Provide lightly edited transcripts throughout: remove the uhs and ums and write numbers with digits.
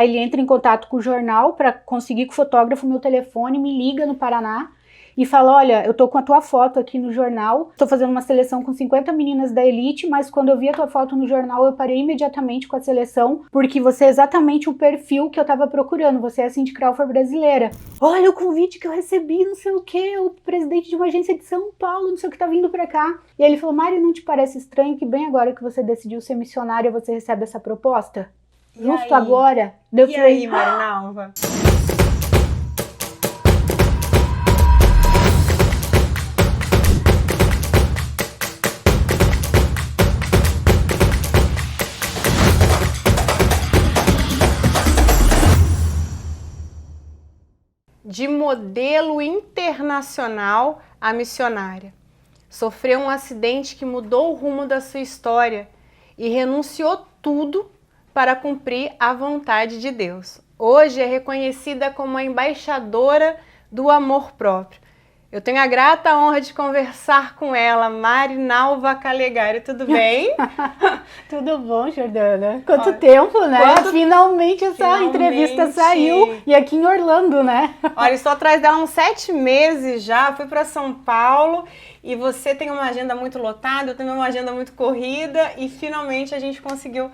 Aí ele entra em contato com o jornal para conseguir com o fotógrafo meu telefone, me liga no Paraná e fala, olha, eu tô com a tua foto aqui no jornal, tô fazendo uma seleção com 50 meninas da elite, mas quando eu vi a tua foto no jornal, eu parei imediatamente com a seleção, porque você é exatamente o perfil que eu tava procurando, você é a Cindy Crawford brasileira. Olha o convite que eu recebi, não sei o que, o presidente de uma agência de São Paulo, não sei o que, tá vindo pra cá. E aí ele falou, Mari, não te parece estranho que bem agora que você decidiu ser missionária, você recebe essa proposta? E Justo aí? agora? E aí, Marinalva? De modelo internacional a missionária. Sofreu um acidente que mudou o rumo da sua história e renunciou tudo para cumprir a vontade de Deus. Hoje é reconhecida como a embaixadora do amor próprio. Eu tenho a grata honra de conversar com ela, Marinalva Calegari. Tudo bem? Tudo bom, Jordana? Quanto tempo, né? Finalmente essa entrevista saiu, e aqui em Orlando, né? Olha, estou atrás dela há uns 7 meses já, fui para São Paulo e você tem uma agenda muito lotada, eu tenho uma agenda muito corrida e finalmente a gente conseguiu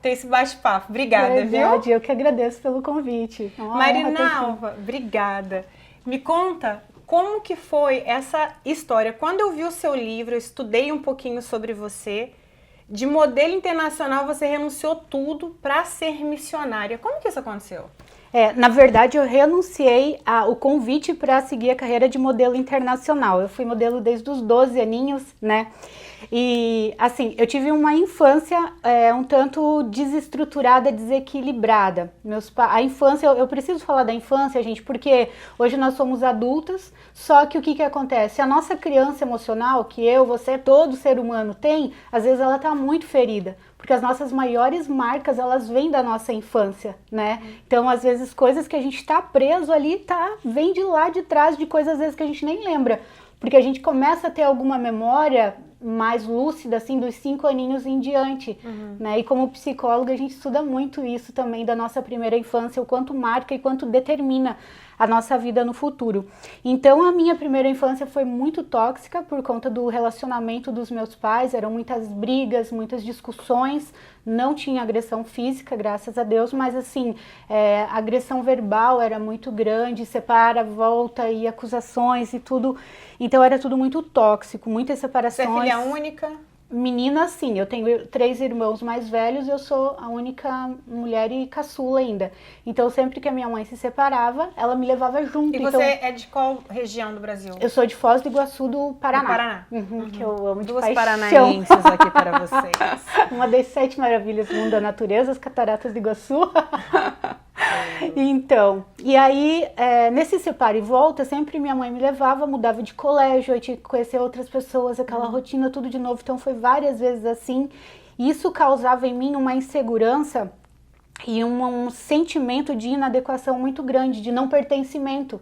ter esse bate-papo. Obrigada, Verdade, viu? eu que agradeço pelo convite. Marinalva, obrigada. Me conta como que foi essa história. Quando eu vi o seu livro, eu estudei um pouquinho sobre você. De modelo internacional, você renunciou tudo para ser missionária. Como que isso aconteceu? Na verdade, eu renunciei ao convite para seguir a carreira de modelo internacional. Eu fui modelo desde os 12 aninhos, né? E, assim, eu tive uma infância um tanto desestruturada, desequilibrada. A infância, eu preciso falar da infância, gente, porque hoje nós somos adultas, só que o que acontece? A nossa criança emocional, que eu, você, todo ser humano tem, às vezes ela tá muito ferida. Porque as nossas maiores marcas, elas vêm da nossa infância, né? Então, às vezes, coisas que a gente tá preso ali, vem de lá de trás, de coisas, às vezes, que a gente nem lembra. Porque a gente começa a ter alguma memória mais lúcida, assim, dos 5 aninhos em diante, né? E como psicóloga, a gente estuda muito isso também da nossa primeira infância, o quanto marca e quanto determina a nossa vida no futuro. Então, a minha primeira infância foi muito tóxica por conta do relacionamento dos meus pais, eram muitas brigas, muitas discussões, não tinha agressão física, graças a Deus, mas assim, a agressão verbal era muito grande, separa, volta e acusações e tudo, então era tudo muito tóxico, muitas separações. Você é filha única? Menina, sim, eu tenho 3 irmãos mais velhos e eu sou a única mulher e caçula ainda. Então, sempre que a minha mãe se separava, ela me levava junto. E você é de qual região do Brasil? Eu sou de Foz do Iguaçu, do Paraná. Do Paraná. Que eu amo de Duas paixão. paranaenses aqui para vocês. Uma das 7 maravilhas do mundo da natureza, as Cataratas do Iguaçu. Então, e aí, nesse separa e volta, sempre minha mãe me levava, mudava de colégio, eu tinha que conhecer outras pessoas, aquela rotina, tudo de novo. Então, foi várias vezes assim. Isso causava em mim uma insegurança e um sentimento de inadequação muito grande, de não pertencimento.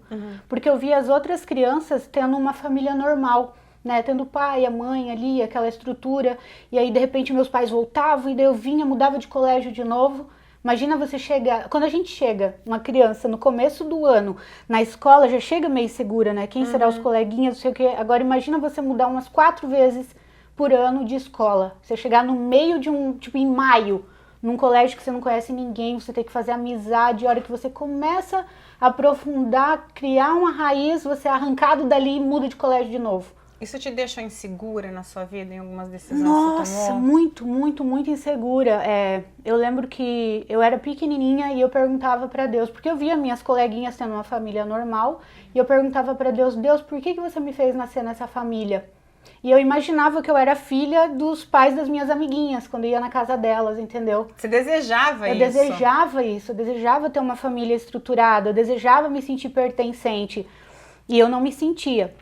Porque eu via as outras crianças tendo uma família normal, né, tendo o pai, a mãe ali, aquela estrutura. E aí, de repente, meus pais voltavam e daí eu vinha, mudava de colégio de novo. Imagina você chegar, quando a gente chega, uma criança no começo do ano, na escola já chega meio segura, né? Quem será os coleguinhas, não sei o quê. Agora imagina você mudar umas 4 vezes por ano de escola. Você chegar no meio de tipo em maio, num colégio que você não conhece ninguém, você tem que fazer amizade, a hora que você começa a aprofundar, criar uma raiz, você é arrancado dali e muda de colégio de novo. Isso te deixou insegura na sua vida, em algumas decisões Nossa, que você tomou? muito, muito, muito insegura. Eu lembro que eu era pequenininha e eu perguntava pra Deus, porque eu via minhas coleguinhas tendo uma família normal, e eu perguntava pra Deus, Deus, por que você me fez nascer nessa família? E eu imaginava que eu era filha dos pais das minhas amiguinhas, quando eu ia na casa delas, entendeu? Você desejava isso? Eu desejava isso, eu desejava ter uma família estruturada, eu desejava me sentir pertencente, e eu não me sentia.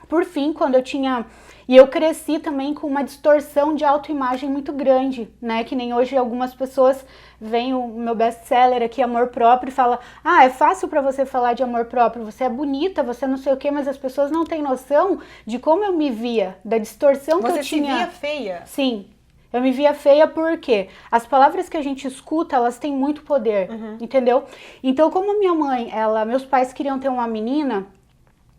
Por fim, quando eu tinha... E eu cresci também com uma distorção de autoimagem muito grande, né? Que nem hoje algumas pessoas veem o meu best-seller aqui, Amor Próprio, e falam, é fácil pra você falar de amor próprio, você é bonita, você não sei o quê, mas as pessoas não têm noção de como eu me via, da distorção que eu tinha. Você se via feia? Sim. Eu me via feia porque as palavras que a gente escuta, elas têm muito poder, entendeu? Então, como minha mãe, meus pais queriam ter uma menina,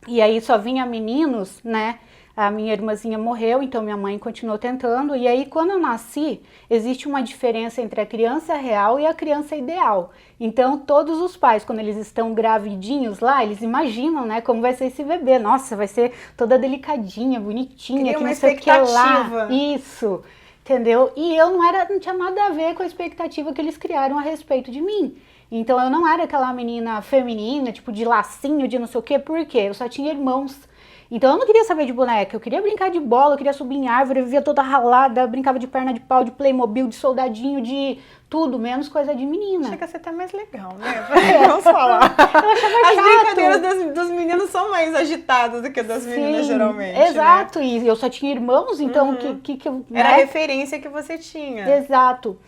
e aí só vinha meninos, né? A minha irmãzinha morreu, então minha mãe continuou tentando. E aí, quando eu nasci, existe uma diferença entre a criança real e a criança ideal. Então, todos os pais, quando eles estão gravidinhos lá, eles imaginam, né, como vai ser esse bebê. Nossa, vai ser toda delicadinha, bonitinha, Cria que uma não sei o que expectativa. lá. Isso, entendeu? E eu não tinha nada a ver com a expectativa que eles criaram a respeito de mim. Então, eu não era aquela menina feminina, tipo, de lacinho, de não sei o quê. Por quê? Eu só tinha irmãos. Então eu não queria saber de boneca, eu queria brincar de bola, eu queria subir em árvore, eu vivia toda ralada, brincava de perna de pau, de Playmobil, de soldadinho, de tudo, menos coisa de menina. Chega a ser até mais legal, né? Vamos falar. Eu achava As chato. brincadeiras dos meninos são mais agitadas do que das meninas, geralmente. Exato, né? E eu só tinha irmãos, então que eu... Era né? a referência que você tinha. Exato.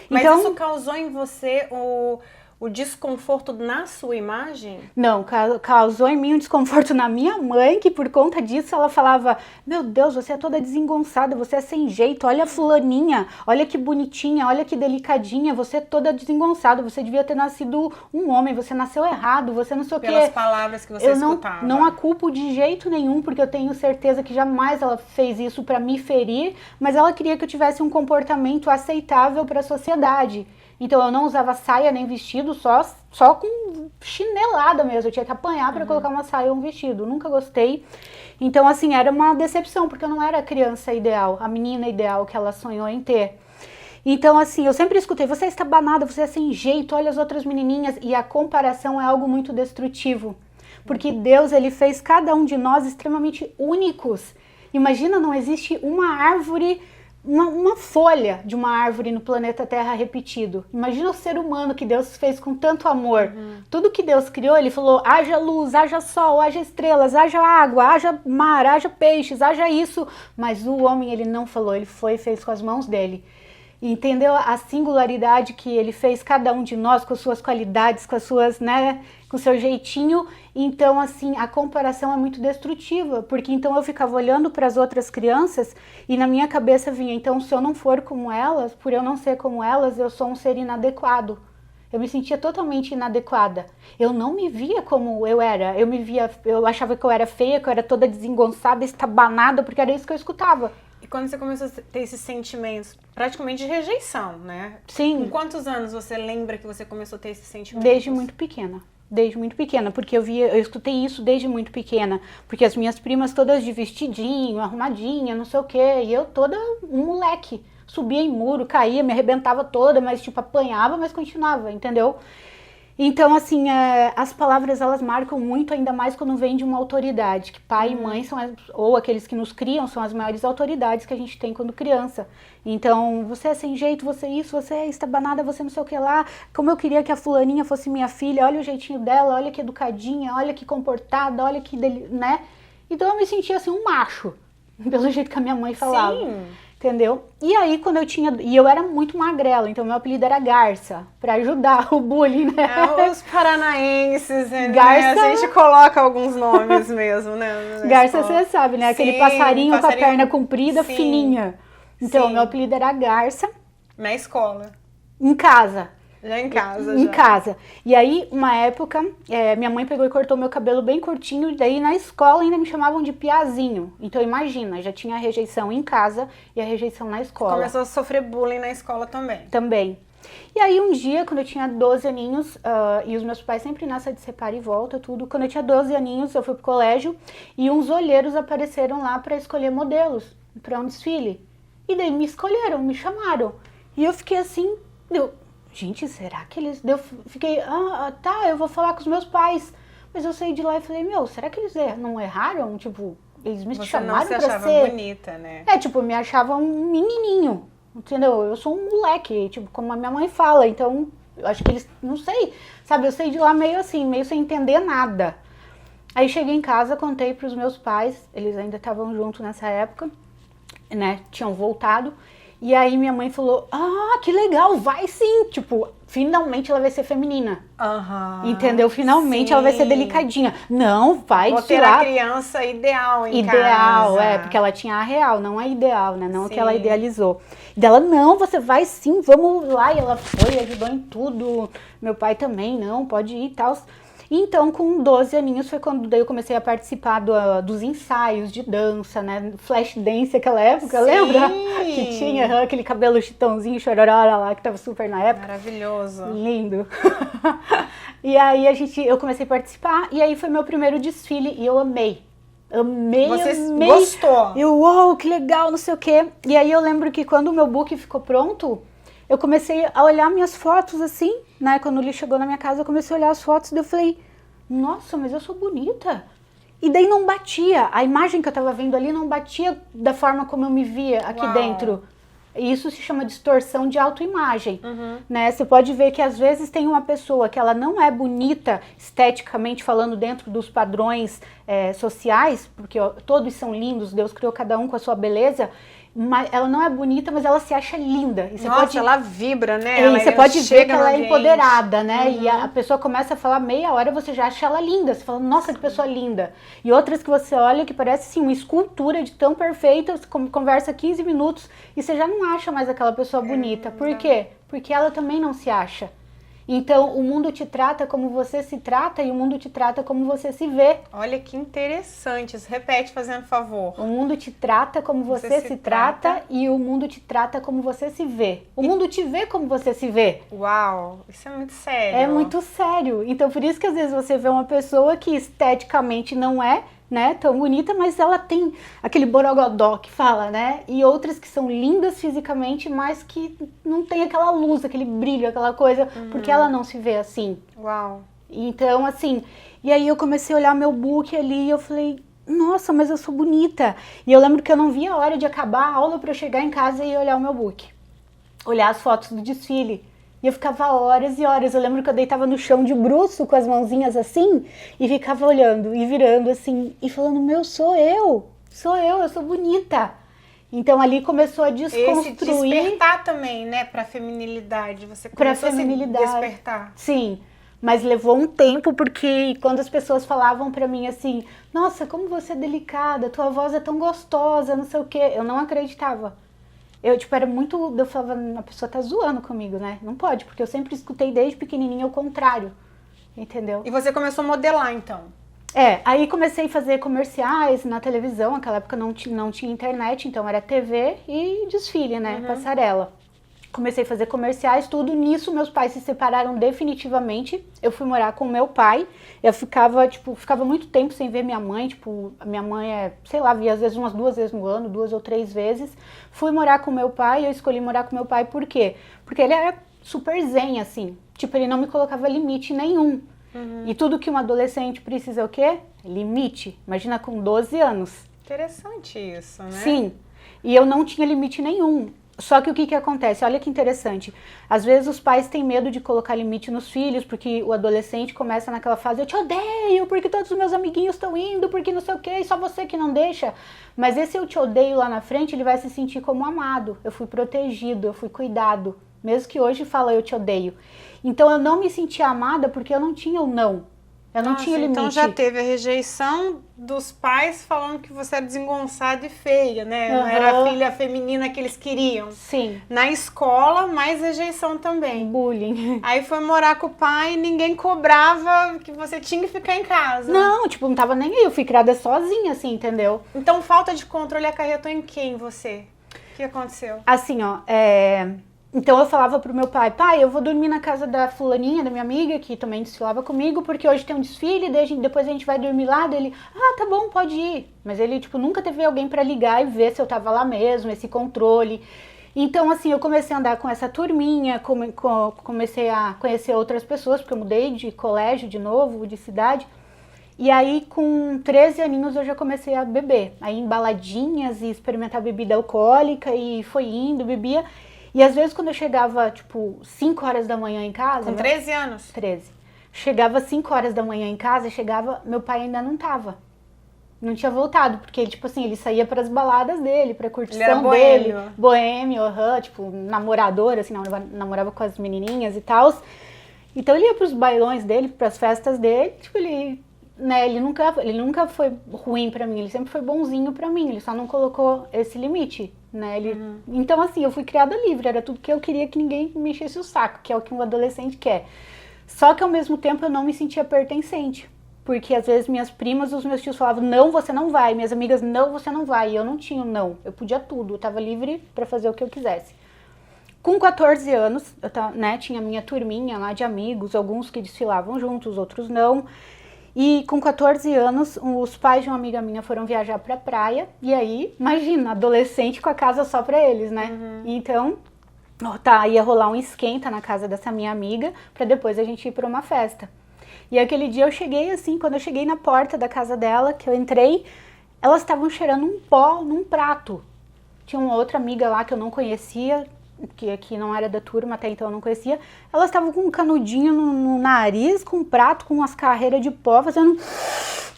Mas então, isso causou em você o desconforto na sua imagem? Não, causou em mim um desconforto na minha mãe, que por conta disso ela falava, meu Deus, você é toda desengonçada, você é sem jeito, olha a fulaninha, olha que bonitinha, olha que delicadinha, você é toda desengonçada, você devia ter nascido um homem, você nasceu errado, você não sei o quê. Pelas palavras que você escutava. Eu não a culpo de jeito nenhum, porque eu tenho certeza que jamais ela fez isso pra me ferir, mas ela queria que eu tivesse um comportamento aceitável para a sociedade. Então eu não usava saia nem vestido, só com chinelada mesmo. Eu tinha que apanhar para colocar uma saia ou um vestido. Nunca gostei. Então, assim, era uma decepção, porque eu não era a criança ideal, a menina ideal que ela sonhou em ter. Então, assim, eu sempre escutei, você é estabanada, você é sem jeito, olha as outras menininhas. E a comparação é algo muito destrutivo. Porque Deus, ele fez cada um de nós extremamente únicos. Imagina, não existe uma árvore... Uma folha de uma árvore no planeta Terra repetido. Imagina o ser humano que Deus fez com tanto amor. Tudo que Deus criou, ele falou, haja luz, haja sol, haja estrelas, haja água, haja mar, haja peixes, haja isso. Mas o homem, ele não falou, ele foi e fez com as mãos dele. Entendeu a singularidade que ele fez cada um de nós, com as suas qualidades, com as suas, né, com o seu jeitinho. Então, assim, a comparação é muito destrutiva, porque então eu ficava olhando para as outras crianças e na minha cabeça vinha, então se eu não for como elas, por eu não ser como elas, eu sou um ser inadequado. Eu me sentia totalmente inadequada. Eu não me via como eu era. Eu achava que eu era feia, que eu era toda desengonçada, estabanada, porque era isso que eu escutava. E quando você começou a ter esses sentimentos, praticamente de rejeição, né? Sim. Com quantos anos você lembra que você começou a ter esses sentimentos? Desde muito pequena, porque eu escutei isso desde muito pequena, porque as minhas primas todas de vestidinho, arrumadinha, não sei o quê, e eu toda um moleque, subia em muro, caía, me arrebentava toda, mas tipo apanhava, mas continuava, entendeu? Então, assim, as palavras, elas marcam muito, ainda mais quando vem de uma autoridade, que pai e mãe são, ou aqueles que nos criam, são as maiores autoridades que a gente tem quando criança. Então, você é sem jeito, você é isso, você é estabanada, você não sei o que lá, como eu queria que a fulaninha fosse minha filha, olha o jeitinho dela, olha que educadinha, olha que comportada, olha que, né? Então, eu me sentia assim, um macho, pelo jeito que a minha mãe falava. Sim. Entendeu? E aí, quando eu era muito magrela, então meu apelido era Garça, pra ajudar o bullying, né? Os paranaenses, né? Garça... A gente coloca alguns nomes mesmo, né? Garça, você sabe, né? Aquele passarinho com a perna comprida, Sim. fininha. Então, Sim. meu apelido era Garça. Na escola. Em casa. Já em casa, Em já. casa. E aí, uma época, minha mãe pegou e cortou meu cabelo bem curtinho, e daí na escola ainda me chamavam de piazinho. Então imagina, já tinha a rejeição em casa e a rejeição na escola. Começou a sofrer bullying na escola também. Também. E aí um dia, quando eu tinha 12 aninhos, e os meus pais sempre nessa de separa e volta, tudo. Quando eu tinha 12 aninhos, eu fui pro colégio e uns olheiros apareceram lá para escolher modelos para um desfile. E daí me escolheram, me chamaram. E eu fiquei assim, gente, será que eles... Eu fiquei, tá, eu vou falar com os meus pais. Mas eu saí de lá e falei, será que eles não erraram? Tipo, eles me chamaram pra ser... Você não se achava bonita, né? Tipo, me achava um menininho, entendeu? Eu sou um moleque, tipo, como a minha mãe fala. Então, eu acho que eles, não sei, sabe? Eu saí de lá meio assim, meio sem entender nada. Aí cheguei em casa, contei pros meus pais, eles ainda estavam juntos nessa época, né? Tinham voltado. E aí minha mãe falou, que legal, vai sim, tipo, finalmente ela vai ser feminina. Aham. Entendeu? Finalmente Sim. ela vai ser delicadinha. Não, vai Vou ter tirar... a criança ideal em Ideal, casa. porque ela tinha a real, não a ideal, né? Não a que ela Sim. idealizou. Dela, não, você vai sim, vamos lá. E ela foi, ajudou em tudo. Meu pai também, não, pode ir e tal. Então, com 12 aninhos foi quando daí eu comecei a participar dos ensaios de dança, né? Flash dance aquela época, Sim. lembra? Que tinha aquele cabelo chitãozinho, chororó lá, que tava super na época. Maravilhoso. Lindo. E aí eu comecei a participar, e aí foi meu primeiro desfile, e eu amei. Você Amei. gostou? Eu, uau, que legal, não sei o quê. E aí eu lembro que quando o meu book ficou pronto, eu comecei a olhar minhas fotos assim, né? Quando ele chegou na minha casa, eu comecei a olhar as fotos e eu falei, nossa, mas eu sou bonita. E daí não batia, a imagem que eu tava vendo ali não batia da forma como eu me via aqui Uau. dentro. Isso se chama distorção de autoimagem, né? Você pode ver que às vezes tem uma pessoa que ela não é bonita esteticamente falando dentro dos padrões sociais, porque ó, todos são lindos, Deus criou cada um com a sua beleza, mas ela não é bonita, mas ela se acha linda. E você Nossa, pode... ela vibra, né? E você pode ver que ela é ambiente. empoderada, né? E a pessoa começa a falar meia hora, você já acha ela linda. Você fala, nossa, que pessoa linda. E outras que você olha que parece assim, uma escultura de tão perfeita, você conversa 15 minutos e você já não acha mais aquela pessoa bonita. Por quê? Porque ela também não se acha. Então, o mundo te trata como você se trata e o mundo te trata como você se vê. Olha que interessante. Repete, fazendo favor. O mundo te trata como você se trata e o mundo te trata como você se vê. O mundo te vê como você se vê. Uau, isso é muito sério. É muito sério. Então, por isso que às vezes você vê uma pessoa que esteticamente não é, né, tão bonita, mas ela tem aquele borogodó que fala, né? E outras que são lindas fisicamente, mas que não tem aquela luz, aquele brilho, aquela coisa, porque ela não se vê assim. Uau. Então, assim, e aí eu comecei a olhar meu book ali e eu falei, nossa, mas eu sou bonita. E eu lembro que eu não via a hora de acabar a aula para eu chegar em casa e olhar o meu book. Olhar as fotos do desfile. E eu ficava horas e horas. Eu lembro que eu deitava no chão de bruço com as mãozinhas assim e ficava olhando e virando assim e falando, meu, sou eu sou bonita. Então ali começou a desconstruir. Esse despertar também, né, pra feminilidade. Você começou a se despertar. Sim, mas levou um tempo porque quando as pessoas falavam pra mim assim, nossa, como você é delicada, tua voz é tão gostosa, não sei o quê, eu não acreditava. Eu, tipo, era muito... Eu falava, a pessoa tá zoando comigo, né? Não pode, porque eu sempre escutei desde pequenininha o contrário, entendeu? E você começou a modelar, então? Aí comecei a fazer comerciais na televisão, naquela época não tinha internet, então era TV e desfile, né? Passarela. Comecei a fazer comerciais, tudo. Nisso, meus pais se separaram definitivamente. Eu fui morar com meu pai. Eu ficava muito tempo sem ver minha mãe. Tipo, a minha mãe sei lá, via às vezes umas 2 vezes no ano, 2 ou 3 vezes. Fui morar com meu pai. Eu escolhi morar com meu pai por quê? Porque ele era super zen, assim. Tipo, ele não me colocava limite nenhum. E tudo que um adolescente precisa é o quê? Limite. Imagina com 12 anos. Interessante isso, né? Sim. E eu não tinha limite nenhum. Só que o que acontece? Olha que interessante. Às vezes os pais têm medo de colocar limite nos filhos, porque o adolescente começa naquela fase, eu te odeio, porque todos os meus amiguinhos estão indo, porque não sei o quê, e só você que não deixa. Mas esse eu te odeio lá na frente, ele vai se sentir como amado. Eu fui protegido, eu fui cuidado. Mesmo que hoje fala eu te odeio. Então eu não me sentia amada porque eu não tinha o não. Eu não tinha limite. Então já teve a rejeição dos pais falando que você era desengonçada e feia, né? Não era a filha feminina que eles queriam. Sim. Na escola, mais rejeição também. Bullying. Aí foi morar com o pai e ninguém cobrava que você tinha que ficar em casa. Não, tipo, não tava nem aí. Eu fui criada sozinha, assim, entendeu? Então falta de controle acarretou em quem você? O que aconteceu? Assim, ó, Então eu falava pro meu pai, eu vou dormir na casa da fulaninha, da minha amiga, que também desfilava comigo, porque hoje tem um desfile, depois a gente vai dormir lá, dele, tá bom, pode ir. Mas ele, tipo, nunca teve alguém pra ligar e ver se eu tava lá mesmo, esse controle. Então, assim, eu comecei a andar com essa turminha, comecei a conhecer outras pessoas, porque eu mudei de colégio de novo, de cidade. E aí, com 13 aninhos, eu já comecei a beber. Aí, em baladinhas e experimentar bebida alcoólica, e foi indo, bebia. E às vezes quando eu chegava, tipo, 5 horas da manhã em casa... Com 13 anos? 13. Chegava 5 horas da manhã em casa, meu pai ainda não tava. Não tinha voltado, porque tipo assim, ele saía pras baladas dele, pra curtição era dele. boêmio. Boêmio, tipo, namorador, assim, namorava com as menininhas e tal. Então ele ia pros bailões dele, pras festas dele, tipo, ele nunca foi ruim pra mim, ele sempre foi bonzinho pra mim, ele só não colocou esse limite, né? Então assim, eu fui criada livre, era tudo que eu queria, que ninguém me enchesse o saco, que é o que um adolescente quer. Só que ao mesmo tempo eu não me sentia pertencente, porque às vezes minhas primas, os meus tios falavam, não, você não vai, minhas amigas, não, você não vai, e eu não tinha não, eu podia tudo, eu tava livre pra fazer o que eu quisesse. Com 14 anos, eu tinha minha turminha lá de amigos, alguns que desfilavam juntos, outros não. E com 14 anos, os pais de uma amiga minha foram viajar pra praia. E aí, imagina, adolescente com a casa só pra eles, né? Então, ia rolar um esquenta na casa dessa minha amiga, pra depois a gente ir pra uma festa. E aquele dia eu cheguei assim, quando eu cheguei na porta da casa dela, que eu entrei, elas estavam cheirando um pó num prato. Tinha uma outra amiga lá que eu não conhecia, que não era da turma, até então eu não conhecia, elas estavam com um canudinho no nariz, com um prato, com umas carreiras de pó,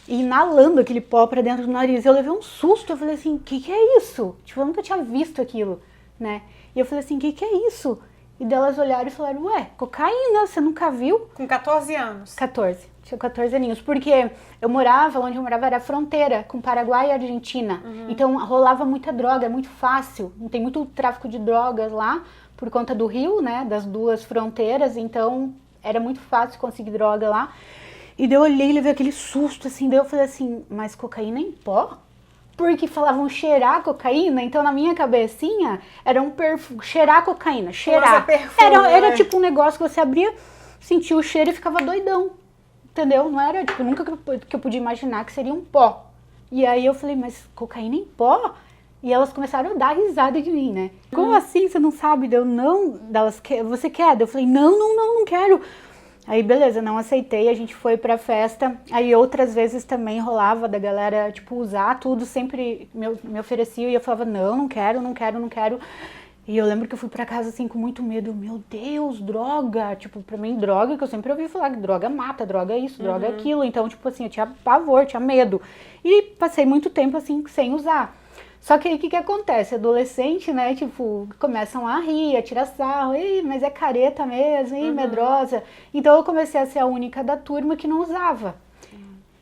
inalando aquele pó pra dentro do nariz. Eu levei um susto, eu falei assim, o que é isso? Tipo, eu nunca tinha visto aquilo, né? E eu falei assim, o que é isso? E delas olharam e falaram, ué, cocaína, você nunca viu? Com 14 anos? 14. Tinha 14 aninhos, porque onde eu morava era fronteira com Paraguai e Argentina, então rolava muita droga, é muito fácil, tem muito tráfico de drogas lá, por conta do rio, né, das duas fronteiras, então era muito fácil conseguir droga lá, e daí eu olhei e levei aquele susto, assim, daí eu falei assim, mas cocaína em pó? Porque falavam cheirar cocaína, então na minha cabecinha era um perfume, cheirar cocaína, cheirar, era tipo um negócio que você abria, sentia o cheiro e ficava doidão. Entendeu? Não era, tipo, nunca que eu podia imaginar que seria um pó. E aí eu falei, mas cocaína em pó? E elas começaram a dar risada de mim, né? Como assim? Você não sabe? Deu não? Você quer? Eu falei, não quero. Aí beleza, não aceitei, a gente foi pra festa. Aí outras vezes também rolava da galera, tipo, usar tudo, sempre me oferecia e eu falava, não quero. E eu lembro que eu fui pra casa assim com muito medo, meu Deus, droga, tipo, pra mim droga, que eu sempre ouvi falar que droga mata, droga é isso, droga é aquilo, então tipo assim, eu tinha pavor, tinha medo, e passei muito tempo assim sem usar. Só que aí o que acontece? Adolescente, né, tipo, começam a rir, a tirar sarro, mas é careta mesmo, medrosa, então eu comecei a ser a única da turma que não usava.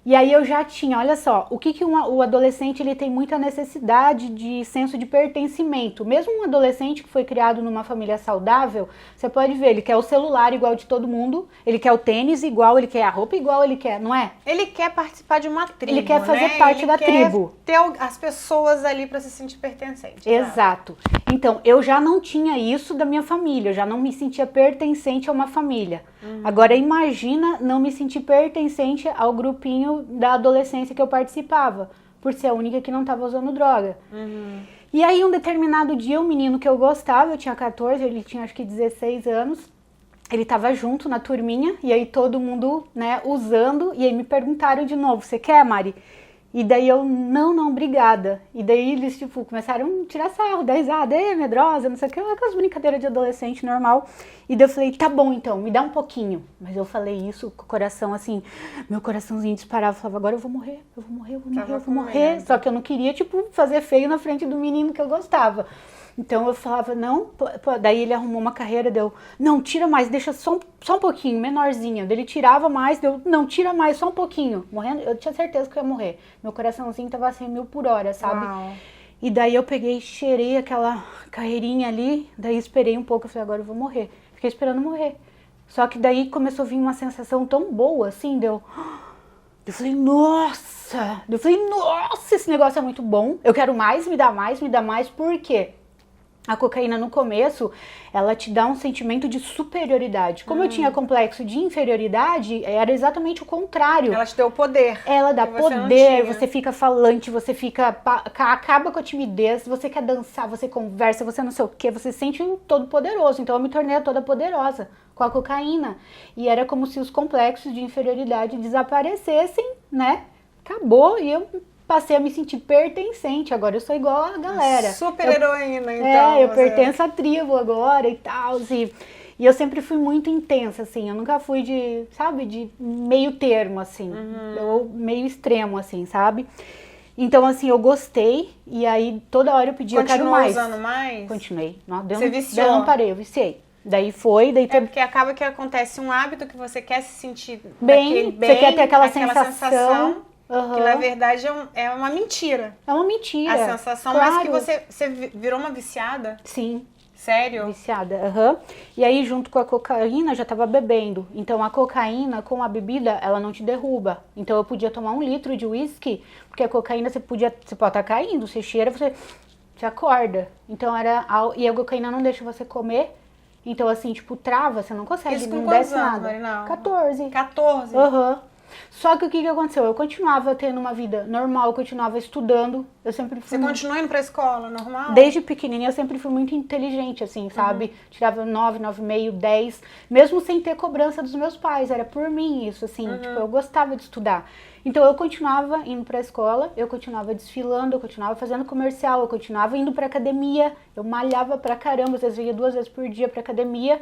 E aí eu já tinha, olha só, o adolescente ele tem muita necessidade de senso de pertencimento. Mesmo um adolescente que foi criado numa família saudável, você pode ver, ele quer o celular igual de todo mundo, ele quer o tênis igual, ele quer a roupa igual, ele quer, não é? Ele quer participar de uma tribo, ele quer fazer parte da tribo. Ter as pessoas ali para se sentir pertencente. Exato. Então, eu já não tinha isso da minha família, eu já não me sentia pertencente a uma família. Agora, imagina não me sentir pertencente ao grupinho da adolescência que eu participava, por ser a única que não estava usando droga. E aí, um determinado dia, um menino que eu gostava, eu tinha 14, ele tinha acho que 16 anos, ele estava junto na turminha, e aí todo mundo, né, usando, e aí me perguntaram de novo, você quer, Mari? E daí eu, não, obrigada. E daí eles, tipo, começaram a tirar sarro, dar risada, medrosa, não sei o que, aquelas brincadeiras de adolescente normal. E daí eu falei, tá bom então, me dá um pouquinho. Mas eu falei isso com o coração assim, meu coraçãozinho disparava, eu falava, agora eu vou morrer. Só que eu não queria, tipo, fazer feio na frente do menino que eu gostava. Então eu falava, não, daí ele arrumou uma carreira, não, tira mais, deixa só um pouquinho, menorzinha. Daí ele tirava mais, não, tira mais, só um pouquinho. Morrendo, eu tinha certeza que eu ia morrer. Meu coraçãozinho tava a 100 mil por hora, sabe? Uau. E daí eu peguei, cheirei aquela carreirinha ali, daí esperei um pouco, eu falei, agora eu vou morrer. Fiquei esperando morrer. Só que daí começou a vir uma sensação tão boa, assim, Eu falei, nossa, esse negócio é muito bom. Eu quero mais, me dá mais, por quê? A cocaína no começo, ela te dá um sentimento de superioridade. Como eu tinha complexo de inferioridade, era exatamente o contrário. Ela te deu poder. Ela dá poder, você fica falante, você acaba com a timidez, você quer dançar, você conversa, você não sei o que, você se sente um todo poderoso. Então eu me tornei toda poderosa com a cocaína. E era como se os complexos de inferioridade desaparecessem, né? Acabou e eu passei a me sentir pertencente, agora eu sou igual a galera. Super heroína, então. Eu pertenço à tribo agora e tal, e eu sempre fui muito intensa, assim, eu nunca fui de meio termo, assim, ou meio extremo, assim, sabe? Então, assim, eu gostei, e aí toda hora eu pedia, eu quero mais. Continuou usando mais? Continuei. Você viciou? Daí eu não parei, eu viciei. Daí porque acaba que acontece um hábito que você quer se sentir bem, você quer ter aquela sensação que na verdade é uma mentira. É uma mentira. A sensação, claro. mas que você virou uma viciada? Sim. Sério? Viciada, E aí, junto com a cocaína, já tava bebendo. Então, a cocaína com a bebida, ela não te derruba. Então, eu podia tomar 1 litro de uísque, porque a cocaína você pode estar caindo, você cheira, você acorda. Então, e a cocaína não deixa você comer. Então, assim, tipo, trava, você não consegue, isso com não quantos desce anos, nada. Marinal? 14. 14? Só que o que aconteceu? Eu continuava tendo uma vida normal, eu continuava estudando. Eu sempre fui. Você continuou indo pra escola, normal? Desde pequenininha eu sempre fui muito inteligente, assim, sabe? Tirava 9, 9,5, 10, mesmo sem ter cobrança dos meus pais. Era por mim isso, assim, tipo, eu gostava de estudar. Então eu continuava indo pra escola, eu continuava desfilando, eu continuava fazendo comercial, eu continuava indo pra academia, eu malhava pra caramba, às vezes eu ia 2 vezes por dia pra academia.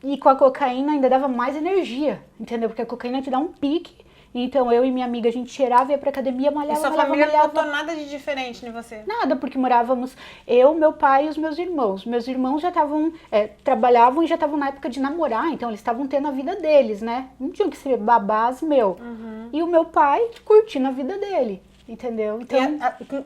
E com a cocaína ainda dava mais energia, entendeu? Porque a cocaína te dá um pique. Então eu e minha amiga, a gente cheirava, ia pra academia, malhava, e sua família não notou nada de diferente em você? Nada, porque morávamos eu, meu pai e os meus irmãos. Meus irmãos já estavam, trabalhavam e já estavam na época de namorar, então eles estavam tendo a vida deles, né? Não tinham que ser babás meu. E o meu pai curtindo a vida dele. Entendeu? Então,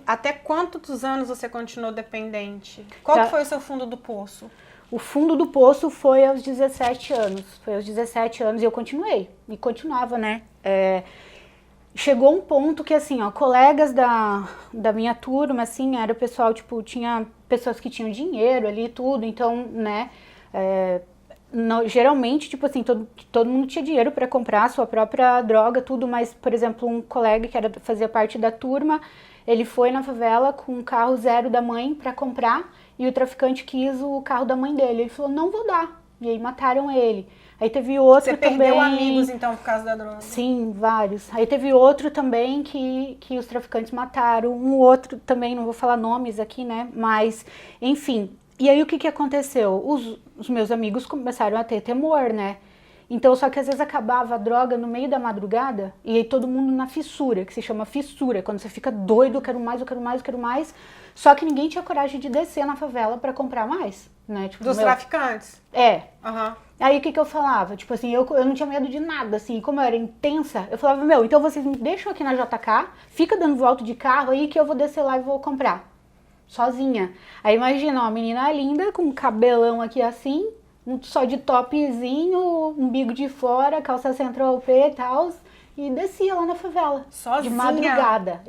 até quantos anos você continuou dependente? Qual que foi o seu fundo do poço? O fundo do poço foi aos 17 anos. Foi aos 17 anos e eu continuei. E continuava, né? Chegou um ponto que, assim, ó, colegas da minha turma, assim, era o pessoal, tipo, tinha pessoas que tinham dinheiro ali e tudo. Então, né? Geralmente, tipo assim, todo mundo tinha dinheiro para comprar a sua própria droga, tudo. Mas, por exemplo, um colega que fazia parte da turma, ele foi na favela com o carro 0 da mãe para comprar. E o traficante quis o carro da mãe dele. Ele falou, não vou dar. E aí mataram ele. Aí teve outro também... Você perdeu amigos, então, por causa da droga? Sim, vários. Aí teve outro também que os traficantes mataram. Um outro também, não vou falar nomes aqui, né? Mas, enfim. E aí o que aconteceu? Os meus amigos começaram a ter temor, né? Então, só que às vezes acabava a droga no meio da madrugada e aí todo mundo na fissura, que se chama fissura. Quando você fica doido, eu quero mais, eu quero mais, eu quero mais. Só que ninguém tinha coragem de descer na favela pra comprar mais, né? Tipo, dos traficantes? Aí o que eu falava? Tipo assim, eu não tinha medo de nada, assim. Como eu era intensa, eu falava, então vocês me deixam aqui na JK, fica dando volta de carro aí que eu vou descer lá e vou comprar. Sozinha. Aí imagina, uma menina linda, com um cabelão aqui assim, só de topzinho, umbigo de fora, calça central P e tal, e descia lá na favela. Sozinha? De madrugada.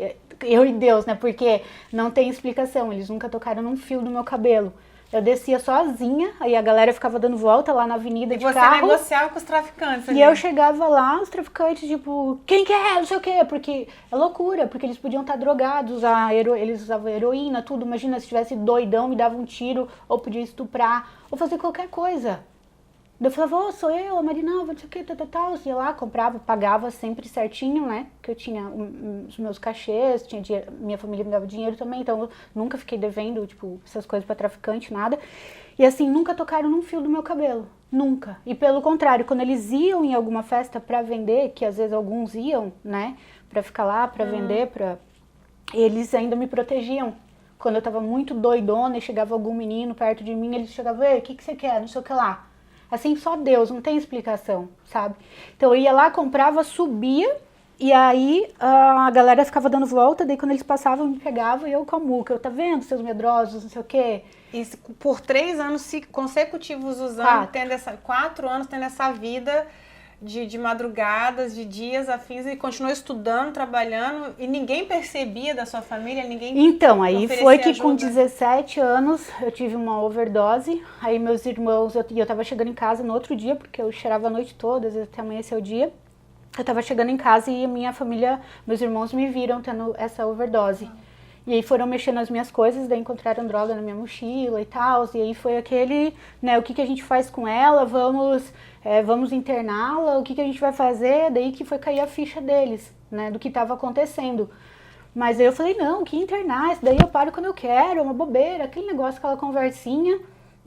Eu e Deus, né? Porque não tem explicação, eles nunca tocaram num fio do meu cabelo. Eu descia sozinha, aí a galera ficava dando volta lá na avenida de carro. E você negociava com os traficantes ali. E eu chegava lá, os traficantes, tipo, quem quer? Não sei o quê. Porque é loucura, porque eles podiam estar drogados, eles usavam heroína, tudo. Imagina, se tivesse doidão, me dava um tiro, ou podia estuprar, ou fazer qualquer coisa. Eu falava, sou eu, a Marinalva, não sei o que, tal. Ia lá, comprava, pagava sempre certinho, né? Que eu tinha os meus cachês, tinha dinheiro, minha família me dava dinheiro também, então eu nunca fiquei devendo, tipo, essas coisas pra traficante, nada. E assim, nunca tocaram num fio do meu cabelo. Nunca. E pelo contrário, quando eles iam em alguma festa pra vender, que às vezes alguns iam, né? Pra ficar lá, pra vender, eles ainda me protegiam. Quando eu tava muito doidona e chegava algum menino perto de mim, eles chegavam, ei, o que você quer? Não sei o que lá. Assim, só Deus, não tem explicação, sabe? Então eu ia lá, comprava, subia, e aí a galera ficava dando volta, daí quando eles passavam, me pegavam e eu com a muca. Tá vendo, seus medrosos, não sei o quê. E por 3 anos consecutivos usando, 4 anos tendo essa vida de madrugadas, de dias afins, e continuou estudando, trabalhando, e ninguém percebia da sua família, ninguém... Então, aí foi que com 17 anos eu tive uma overdose, aí meus irmãos, eu tava chegando em casa no outro dia, porque eu cheirava a noite toda, às vezes até amanhecer o dia, eu tava chegando em casa e minha família, meus irmãos me viram tendo essa overdose. E aí foram mexendo nas minhas coisas, daí encontraram droga na minha mochila e tal, e aí foi aquele, né, o que a gente faz com ela, vamos interná-la, o que a gente vai fazer, daí que foi cair a ficha deles, né, do que estava acontecendo. Mas aí eu falei, não, que internar, isso daí eu paro quando eu quero, é uma bobeira, aquele negócio, aquela conversinha.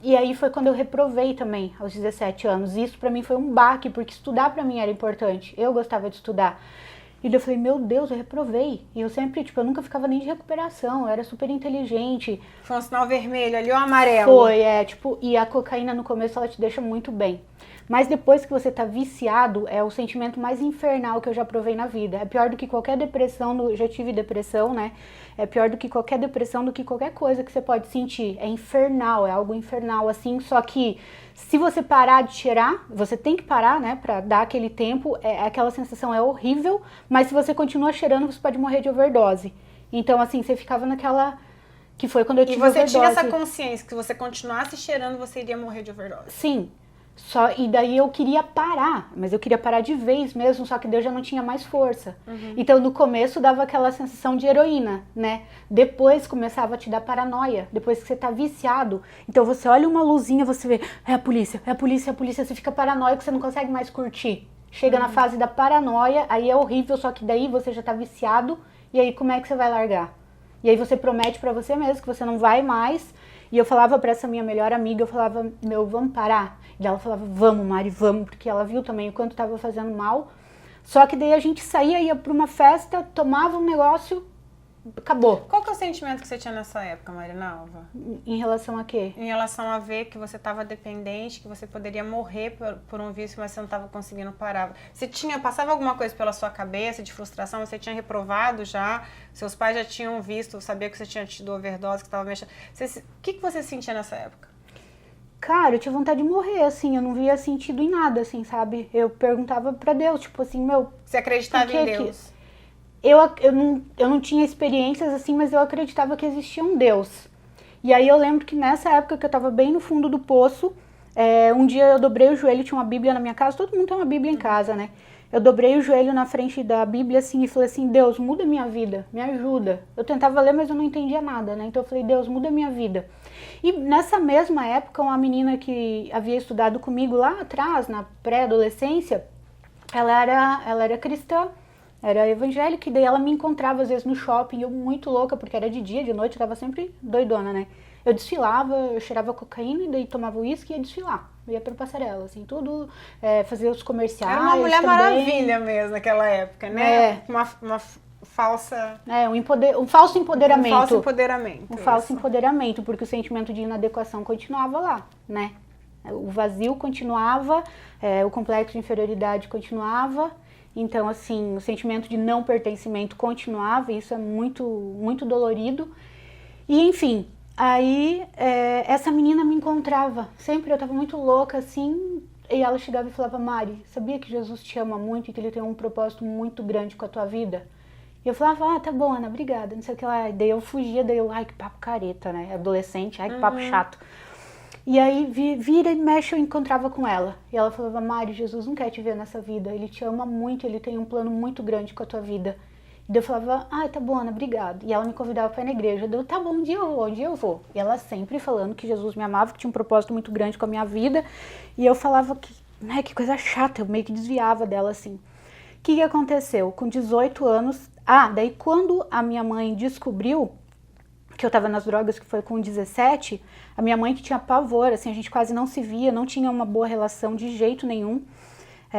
E aí foi quando eu reprovei também, aos 17 anos. Isso pra mim foi um baque, porque estudar pra mim era importante, eu gostava de estudar. E daí eu falei, meu Deus, eu reprovei. E eu sempre, tipo, eu nunca ficava nem de recuperação, eu era super inteligente. Foi um sinal vermelho ali ou amarelo? Foi, tipo, e a cocaína no começo ela te deixa muito bem. Mas depois que você tá viciado, é o sentimento mais infernal que eu já provei na vida. É pior do que qualquer depressão, eu já tive depressão, né? É pior do que qualquer depressão, do que qualquer coisa que você pode sentir. É infernal, é algo infernal, assim, só que se você parar de cheirar, você tem que parar, né, pra dar aquele tempo, aquela sensação é horrível, mas se você continua cheirando, você pode morrer de overdose. Então, assim, você ficava naquela... Que foi quando eu tive overdose. E você tinha essa consciência que se você continuasse cheirando, você iria morrer de overdose? Sim. E daí eu queria parar, mas eu queria parar de vez mesmo, só que Deus já não tinha mais força. Então no começo dava aquela sensação de heroína, né? Depois começava a te dar paranoia, depois que você tá viciado. Então você olha uma luzinha, você vê, é a polícia, é a polícia, é a polícia, você fica paranoico, você não consegue mais curtir. Chega na fase da paranoia, aí é horrível, só que daí você já tá viciado, e aí como é que você vai largar? E aí você promete pra você mesmo que você não vai mais. E eu falava pra essa minha melhor amiga, eu falava, vamos parar? E ela falava, vamos, Mari, vamos, porque ela viu também o quanto tava fazendo mal. Só que daí a gente saía, ia pra uma festa, tomava um negócio, acabou. Qual que é o sentimento que você tinha nessa época, Marinalva? Em relação a quê? Em relação a ver que você estava dependente, que você poderia morrer por um vício, mas você não estava conseguindo parar. Passava alguma coisa pela sua cabeça de frustração? Você tinha reprovado já? Seus pais já tinham visto, sabia que você tinha tido overdose, que estava mexendo. O que você sentia nessa época? Cara, eu tinha vontade de morrer, assim, eu não via sentido em nada, assim, sabe? Eu perguntava pra Deus, tipo assim, Você acreditava em Deus? Eu não tinha experiências assim, mas eu acreditava que existia um Deus. E aí eu lembro que nessa época que eu tava bem no fundo do poço, um dia eu dobrei o joelho, tinha uma Bíblia na minha casa, todo mundo tem uma Bíblia em casa, né? Eu dobrei o joelho na frente da Bíblia assim e falei assim, Deus, muda minha vida, me ajuda. Eu tentava ler, mas eu não entendia nada, né? Então eu falei, Deus, muda minha vida. E nessa mesma época, uma menina que havia estudado comigo lá atrás, na pré-adolescência, ela era cristã, era evangélica, e daí ela me encontrava às vezes no shopping, eu muito louca, porque era de dia, de noite, eu tava sempre doidona, né? Eu desfilava, eu cheirava cocaína, e daí tomava uísque e ia desfilar. Eu ia pra passarela, assim, tudo, fazia os comerciais. Era uma mulher também. Maravilha mesmo naquela época, né? Uma falsa... um falso empoderamento. Um falso empoderamento. Um falso empoderamento, porque o sentimento de inadequação continuava lá, né? O vazio continuava, o complexo de inferioridade continuava. Então, assim, o sentimento de não pertencimento continuava, e isso é muito, muito dolorido. E, enfim, aí essa menina me encontrava, sempre eu tava muito louca, assim, e ela chegava e falava, Mari, sabia que Jesus te ama muito e que ele tem um propósito muito grande com a tua vida? E eu falava, tá bom, Ana, obrigada, não sei o que lá. Daí eu fugia, ai, que papo careta, né? Adolescente, ai, que papo chato. E aí, vira e mexe, eu encontrava com ela. E ela falava, Mari, Jesus não quer te ver nessa vida. Ele te ama muito, ele tem um plano muito grande com a tua vida. E daí eu falava, tá bom, Ana, obrigado. E ela me convidava para ir na igreja. Eu tá bom, um dia eu vou. E ela sempre falando que Jesus me amava, que tinha um propósito muito grande com a minha vida. E eu falava que coisa chata, eu meio que desviava dela, assim. O que aconteceu? Com 18 anos... daí quando a minha mãe descobriu que eu tava nas drogas, que foi com 17, a minha mãe que tinha pavor, assim, a gente quase não se via, não tinha uma boa relação de jeito nenhum,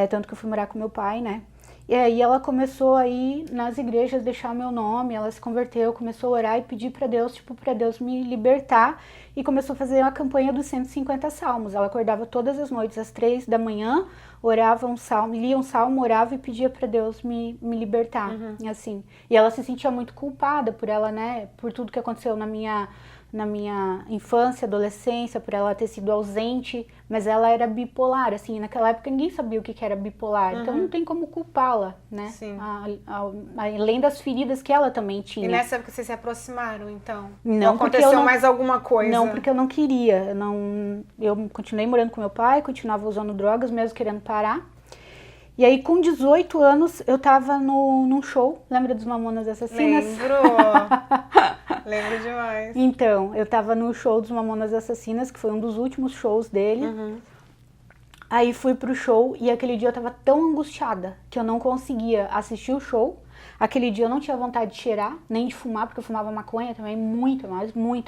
tanto que eu fui morar com meu pai, né? E aí ela começou a ir nas igrejas deixar o meu nome, ela se converteu, começou a orar e pedir pra Deus, pra Deus me libertar, e começou a fazer a campanha dos 150 salmos. Ela acordava todas as noites, às 3 da manhã, orava um salmo, lia um salmo, orava e pedia pra Deus me libertar, assim. E ela se sentia muito culpada por ela, né, por tudo que aconteceu na minha infância, adolescência, por ela ter sido ausente, mas ela era bipolar, assim, naquela época ninguém sabia o que era bipolar, então não tem como culpá-la, né? Sim. Além das feridas que ela também tinha. E nessa época vocês se aproximaram, então? Não, aconteceu mais alguma coisa? Não, porque eu não queria, eu continuei morando com meu pai, continuava usando drogas, mesmo querendo parar. E aí, com 18 anos, eu tava num show, lembra dos Mamonas Assassinas? Lembro demais. Então, eu tava no show dos Mamonas Assassinas, que foi um dos últimos shows dele. Aí fui pro show e aquele dia eu tava tão angustiada que eu não conseguia assistir o show. Aquele dia eu não tinha vontade de cheirar, nem de fumar, porque eu fumava maconha também, muito,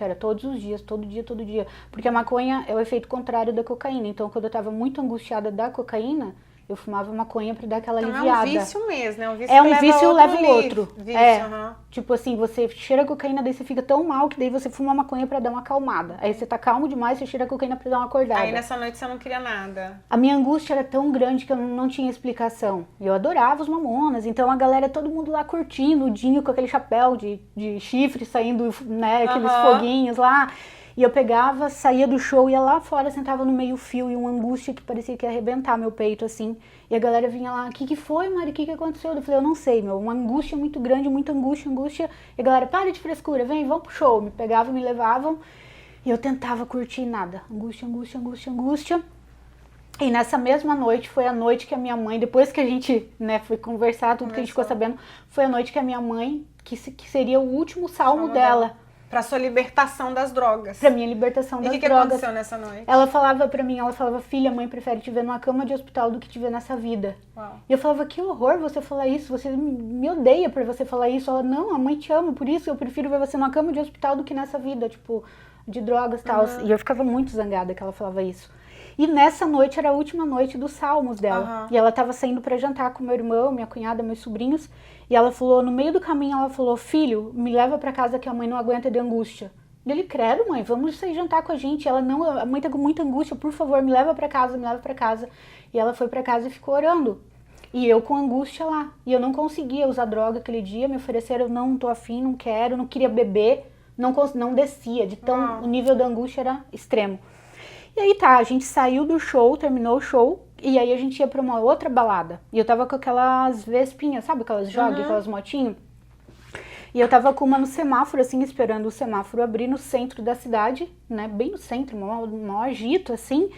era todos os dias, todo dia. Porque a maconha é o efeito contrário da cocaína, então quando eu tava muito angustiada da cocaína, Eu fumava maconha pra dar aquela então aliviada. É um vício mesmo, né? Um vício leva o outro. Vício, É. Tipo assim, você cheira cocaína, daí você fica tão mal que daí você fuma maconha pra dar uma acalmada. Aí você tá calmo demais, você cheira cocaína pra dar uma acordada. Aí nessa noite você não queria nada. A minha angústia era tão grande que eu não tinha explicação. Eu adorava os Mamonas, então a galera, todo mundo lá curtindo, o Dinho com aquele chapéu de chifre saindo, né, aqueles foguinhos lá. E eu pegava, saía do show, ia lá fora, sentava no meio fio e uma angústia que parecia que ia arrebentar meu peito, assim. E a galera vinha lá, o que foi, Mari? O que aconteceu? Eu falei, eu não sei, meu. Uma angústia muito grande, muita angústia. E a galera, para de frescura, vem, vamos pro show. Me pegavam, me levavam. E eu tentava curtir nada. Angústia. E nessa mesma noite, foi a noite que a minha mãe, depois que a gente, né, foi conversar, tudo que a gente ficou sabendo, foi a noite que a minha mãe, que seria o último salmo dela. Pra sua libertação das drogas. Pra minha libertação das drogas. E o que aconteceu nessa noite? Ela falava pra mim, filha, a mãe prefere te ver numa cama de hospital do que te ver nessa vida. Uau. E eu falava, que horror você falar isso, você me odeia por você falar isso. Ela, não, a mãe te ama, por isso eu prefiro ver você numa cama de hospital do que nessa vida, tipo, de drogas e tal. E eu ficava muito zangada que ela falava isso. E nessa noite era a última noite dos salmos dela. E ela tava saindo pra jantar com meu irmão, minha cunhada, meus sobrinhos. E ela falou, no meio do caminho, ela falou, filho, me leva pra casa que a mãe não aguenta de angústia. E ele, credo, mãe, vamos sair jantar com a gente. Ela, não, a mãe tá com muita angústia, por favor, me leva pra casa. E ela foi pra casa e ficou orando. E eu com angústia lá. E eu não conseguia usar droga aquele dia, me ofereceram, não tô afim, não quero, não queria beber. Não descia, de tão, o nível da angústia era extremo. E aí tá, a gente saiu do show, terminou o show, e aí a gente ia pra uma outra balada. E eu tava com aquelas vespinhas, sabe aquelas jogues, aquelas motinhas? E eu tava com uma no semáforo, assim, esperando o semáforo abrir no centro da cidade, né, bem no centro, maior agito, assim,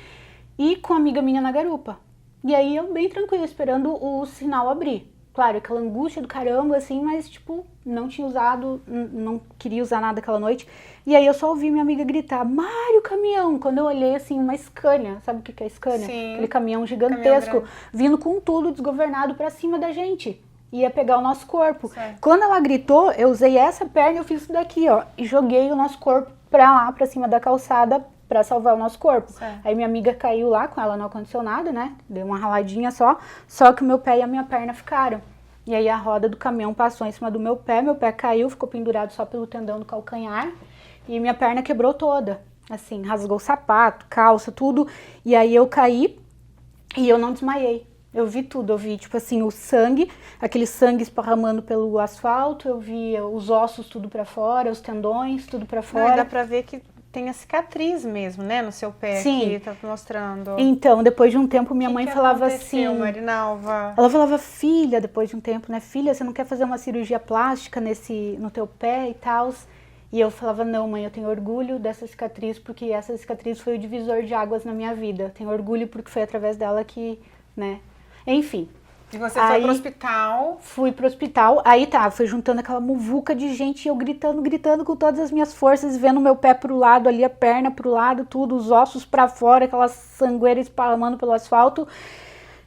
e com uma amiga minha na garupa. E aí eu bem tranquila, esperando o sinal abrir. Claro, aquela angústia do caramba, assim, mas, tipo, não tinha usado, não queria usar nada aquela noite. E aí eu só ouvi minha amiga gritar, Mário, caminhão! Quando eu olhei, assim, uma Scania, sabe o que é Scania? Sim. Aquele caminhão gigantesco, vindo com tudo desgovernado pra cima da gente. Ia pegar o nosso corpo. Certo. Quando ela gritou, eu usei essa perna e eu fiz isso daqui, ó. E joguei o nosso corpo pra lá, pra cima da calçada, pra salvar o nosso corpo. Certo. Aí minha amiga caiu lá com ela no ar-condicionado, né? Deu uma raladinha só que o meu pé e a minha perna ficaram. E aí a roda do caminhão passou em cima do meu pé caiu, ficou pendurado só pelo tendão do calcanhar. E minha perna quebrou toda. Assim, rasgou o sapato, calça, tudo. E aí eu caí e eu não desmaiei. Eu vi tudo, eu vi, tipo assim, o sangue, aquele sangue esparramando pelo asfalto, eu vi os ossos tudo pra fora, os tendões tudo pra fora. Não, dá pra ver que tem a cicatriz mesmo, né, no seu pé. Sim. Que tá mostrando. Então, depois de um tempo, minha mãe falava assim... Marinalva? Ela falava, filha, depois de um tempo, né, filha, você não quer fazer uma cirurgia plástica no teu pé e tal? E eu falava, não, mãe, eu tenho orgulho dessa cicatriz, porque essa cicatriz foi o divisor de águas na minha vida. Eu tenho orgulho porque foi através dela que, né... Enfim. E você foi pro hospital? Fui pro hospital. Aí tá, foi juntando aquela muvuca de gente, eu gritando com todas as minhas forças, vendo meu pé pro lado ali, a perna pro lado, tudo, os ossos pra fora, aquela sangueira esparramando pelo asfalto.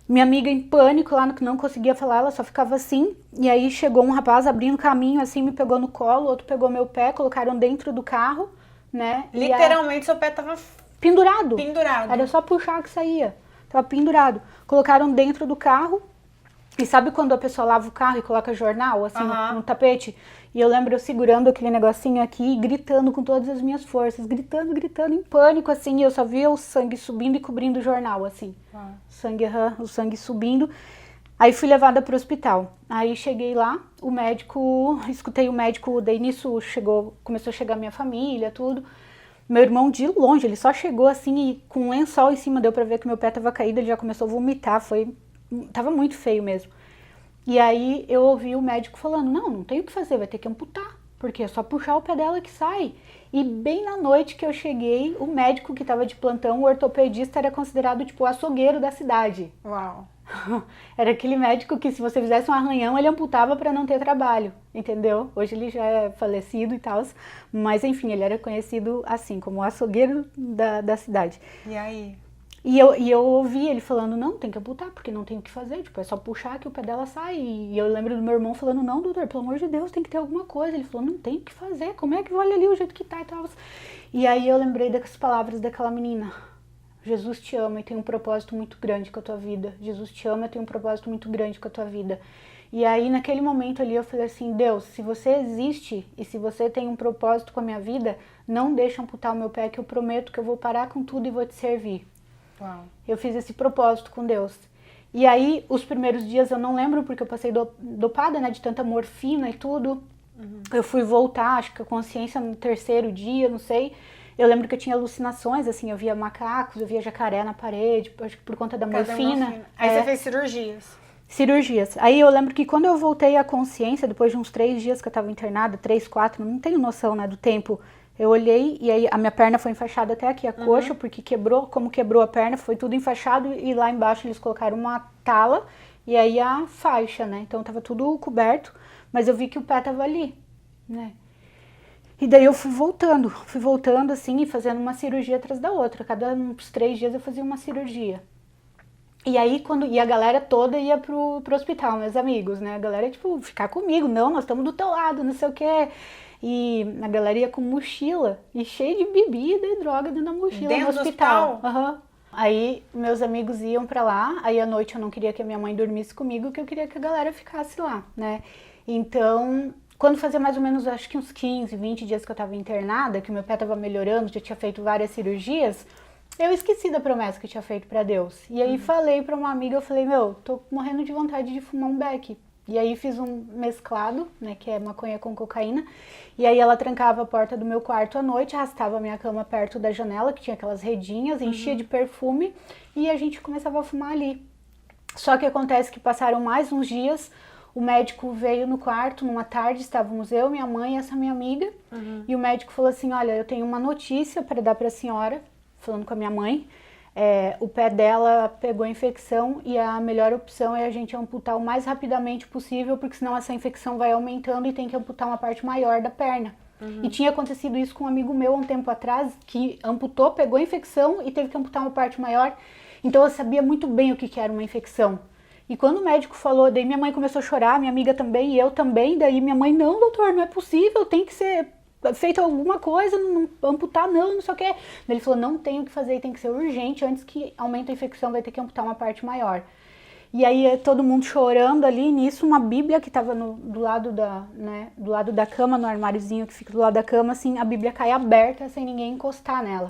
Minha amiga em pânico lá, que não conseguia falar, ela só ficava assim. E aí chegou um rapaz abrindo caminho, assim, me pegou no colo, outro pegou meu pé, colocaram dentro do carro, né? Literalmente seu pé tava... Pendurado. Pendurado. Era só puxar que saía. Tava pendurado. Colocaram dentro do carro. E sabe quando a pessoa lava o carro e coloca jornal, assim, no tapete? E eu lembro eu segurando aquele negocinho aqui, gritando com todas as minhas forças. Gritando, em pânico, assim. E eu só via o sangue subindo e cobrindo o jornal, assim. O sangue subindo. Aí fui levada pro hospital. Aí cheguei lá, escutei o médico, daí nisso começou a chegar minha família, tudo. Meu irmão de longe, ele só chegou assim e com um lençol em cima, deu pra ver que meu pé tava caído, ele já começou a vomitar, tava muito feio mesmo. E aí eu ouvi o médico falando, não tem o que fazer, vai ter que amputar, porque é só puxar o pé dela que sai. E bem na noite que eu cheguei, o médico que tava de plantão, o ortopedista, era considerado tipo o açougueiro da cidade. Uau! Era aquele médico que se você fizesse um arranhão, ele amputava para não ter trabalho, entendeu? Hoje ele já é falecido e tal, mas enfim, ele era conhecido assim, como o açougueiro da cidade. E aí? E eu ouvi ele falando, não, tem que amputar, porque não tem o que fazer, tipo, é só puxar que o pé dela sai. E eu lembro do meu irmão falando, não, doutor, pelo amor de Deus, tem que ter alguma coisa. Ele falou, não tem o que fazer, como é que olha ali o jeito que tá e tal. E aí eu lembrei das palavras daquela menina, Jesus te ama e tem um propósito muito grande com a tua vida. Jesus te ama e tem um propósito muito grande com a tua vida. E aí, naquele momento ali, eu falei assim, Deus, se você existe e se você tem um propósito com a minha vida, não deixa amputar o meu pé, que eu prometo que eu vou parar com tudo e vou te servir. Uau. Eu fiz esse propósito com Deus. E aí, os primeiros dias eu não lembro, porque eu passei dopada, né, de tanta morfina e tudo. Eu fui voltar, acho que a consciência no terceiro dia, não sei. Eu lembro que eu tinha alucinações, assim, eu via macacos, eu via jacaré na parede, acho que por conta da morfina. Aí você fez cirurgias. Cirurgias. Aí eu lembro que quando eu voltei à consciência, depois de uns 3 dias que eu tava internada, 3, 4, não tenho noção, né, do tempo, eu olhei e aí a minha perna foi enfaixada até aqui, a coxa, porque como quebrou a perna, foi tudo enfaixado e lá embaixo eles colocaram uma tala e aí a faixa, né, então tava tudo coberto, mas eu vi que o pé tava ali, né. E daí eu fui voltando assim e fazendo uma cirurgia atrás da outra, cada uns 3 dias eu fazia uma cirurgia. E aí, a galera toda ia pro hospital, meus amigos, né? A galera, tipo, ficar comigo, não, nós estamos do teu lado, não sei o quê. E a galera ia com mochila e cheio de bebida e droga dentro da mochila dentro no hospital. Do Uhum. Aí, meus amigos iam pra lá, aí à noite eu não queria que a minha mãe dormisse comigo, que eu queria que a galera ficasse lá, né? Então, quando fazia mais ou menos, acho que uns 15, 20 dias que eu tava internada, que o meu pé tava melhorando, já tinha feito várias cirurgias, eu esqueci da promessa que eu tinha feito pra Deus. E aí falei pra uma amiga, eu falei, meu, tô morrendo de vontade de fumar um beck. E aí fiz um mesclado, né, que é maconha com cocaína. E aí ela trancava a porta do meu quarto à noite, arrastava a minha cama perto da janela, que tinha aquelas redinhas, enchia de perfume, e a gente começava a fumar ali. Só que acontece que passaram mais uns dias, o médico veio no quarto, numa tarde, estávamos eu, minha mãe e essa minha amiga, e o médico falou assim, olha, eu tenho uma notícia para dar pra senhora, falando com a minha mãe, o pé dela pegou infecção e a melhor opção é a gente amputar o mais rapidamente possível, porque senão essa infecção vai aumentando e tem que amputar uma parte maior da perna. E tinha acontecido isso com um amigo meu há um tempo atrás, que amputou, pegou infecção e teve que amputar uma parte maior. Então eu sabia muito bem o que era uma infecção. E quando o médico falou, daí minha mãe começou a chorar, minha amiga também, e eu também, daí minha mãe, não, doutor, não é possível, tem que ser feito alguma coisa, não amputar não sei o que. Ele falou, não tem o que fazer, tem que ser urgente, antes que aumente a infecção vai ter que amputar uma parte maior. E aí todo mundo chorando ali, nisso uma bíblia que estava do lado da cama, no armáriozinho que fica do lado da cama, assim, a bíblia cai aberta sem ninguém encostar nela.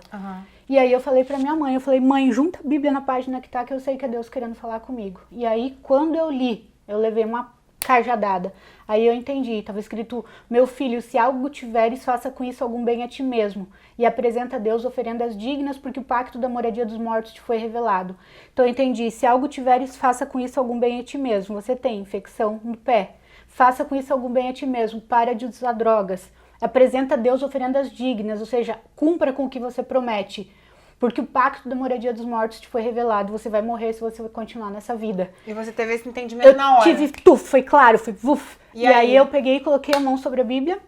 E aí eu falei pra minha mãe, mãe, junta a bíblia na página que tá, que eu sei que é Deus querendo falar comigo. E aí quando eu li, eu levei uma cajadada. Aí eu entendi, estava escrito, meu filho, se algo tiveres, faça com isso algum bem a ti mesmo, e apresenta a Deus oferendas dignas, porque o pacto da moradia dos mortos te foi revelado. Então eu entendi, se algo tiveres, faça com isso algum bem a ti mesmo. Você tem infecção no pé, faça com isso algum bem a ti mesmo, para de usar drogas, apresenta a Deus oferendas dignas, ou seja, cumpra com o que você promete. Porque o pacto da moradia dos mortos te foi revelado. Você vai morrer se você continuar nessa vida. E você teve esse entendimento na hora? Eu tive, foi claro, foi vuf. E aí eu peguei e coloquei a mão sobre a Bíblia.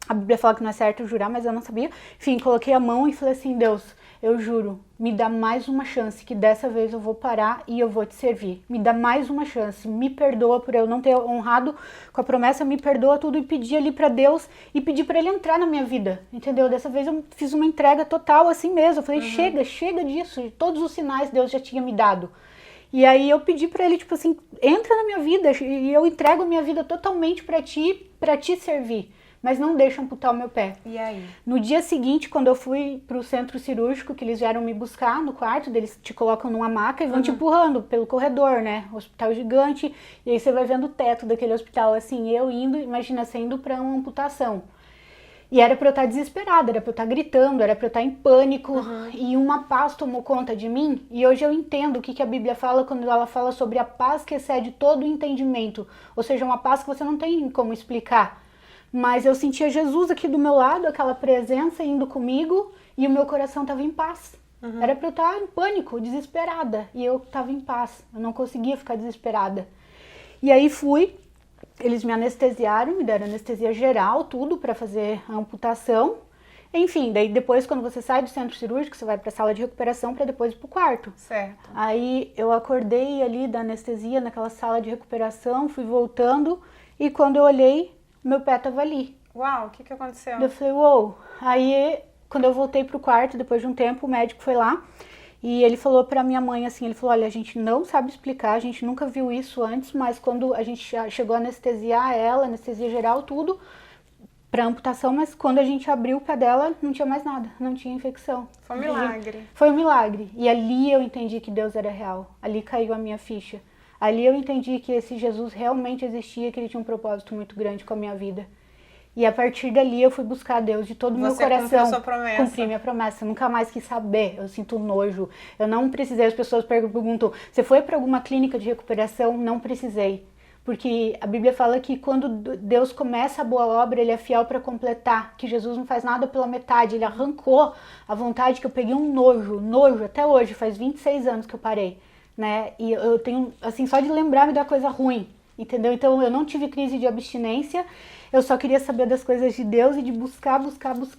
A Bíblia fala que não é certo jurar, mas eu não sabia. Enfim, coloquei a mão e falei assim, Deus, eu juro, me dá mais uma chance, que dessa vez eu vou parar e eu vou te servir. Me dá mais uma chance, me perdoa por eu não ter honrado com a promessa, me perdoa tudo, e pedi ali pra Deus e pedi pra Ele entrar na minha vida, entendeu? Dessa vez eu fiz uma entrega total assim mesmo, eu falei, chega disso, todos os sinais Deus já tinha me dado. E aí eu pedi pra Ele, tipo assim, entra na minha vida e eu entrego a minha vida totalmente pra te servir. Mas não deixa amputar o meu pé. E aí? No dia seguinte, quando eu fui pro centro cirúrgico, que eles vieram me buscar no quarto, eles te colocam numa maca e vão te empurrando pelo corredor, né? Hospital gigante, e aí você vai vendo o teto daquele hospital, assim, eu indo, imagina, sendo pra uma amputação. E era pra eu estar desesperada, era pra eu estar gritando, era pra eu estar em pânico, e uma paz tomou conta de mim, e hoje eu entendo o que a Bíblia fala quando ela fala sobre a paz que excede todo o entendimento, ou seja, uma paz que você não tem como explicar. Mas eu sentia Jesus aqui do meu lado, aquela presença indo comigo, e o meu coração estava em paz. Era pra eu estar em pânico, desesperada, e eu estava em paz, eu não conseguia ficar desesperada. E aí fui, eles me anestesiaram, me deram anestesia geral, tudo para fazer a amputação. Enfim, daí depois quando você sai do centro cirúrgico, você vai para a sala de recuperação para depois ir pro quarto. Certo. Aí eu acordei ali da anestesia, naquela sala de recuperação, fui voltando, e quando eu olhei, meu pé tava ali. Uau, o que aconteceu? Eu falei, uou. Aí, quando eu voltei pro quarto, depois de um tempo, o médico foi lá E ele falou pra minha mãe assim, ele falou, olha, a gente não sabe explicar, a gente nunca viu isso antes, mas quando a gente chegou a anestesiar ela, anestesia geral, tudo, pra amputação, mas quando a gente abriu o pé dela, não tinha mais nada, não tinha infecção. Foi um milagre. Foi um milagre. E ali eu entendi que Deus era real. Ali caiu a minha ficha. Ali eu entendi que esse Jesus realmente existia, que ele tinha um propósito muito grande com a minha vida. E a partir dali eu fui buscar Deus de todo o meu coração. Você cumpriu sua promessa. Cumpri minha promessa. Eu nunca mais quis saber. Eu sinto nojo. Eu não precisei. As pessoas perguntam, você foi para alguma clínica de recuperação? Não precisei. Porque a Bíblia fala que quando Deus começa a boa obra, ele é fiel para completar. Que Jesus não faz nada pela metade. Ele arrancou a vontade que eu peguei um nojo até hoje. Faz 26 anos que eu parei, né? E eu tenho, assim, só de lembrar me dá coisa ruim, entendeu? Então eu não tive crise de abstinência. Eu só queria saber das coisas de Deus e de buscar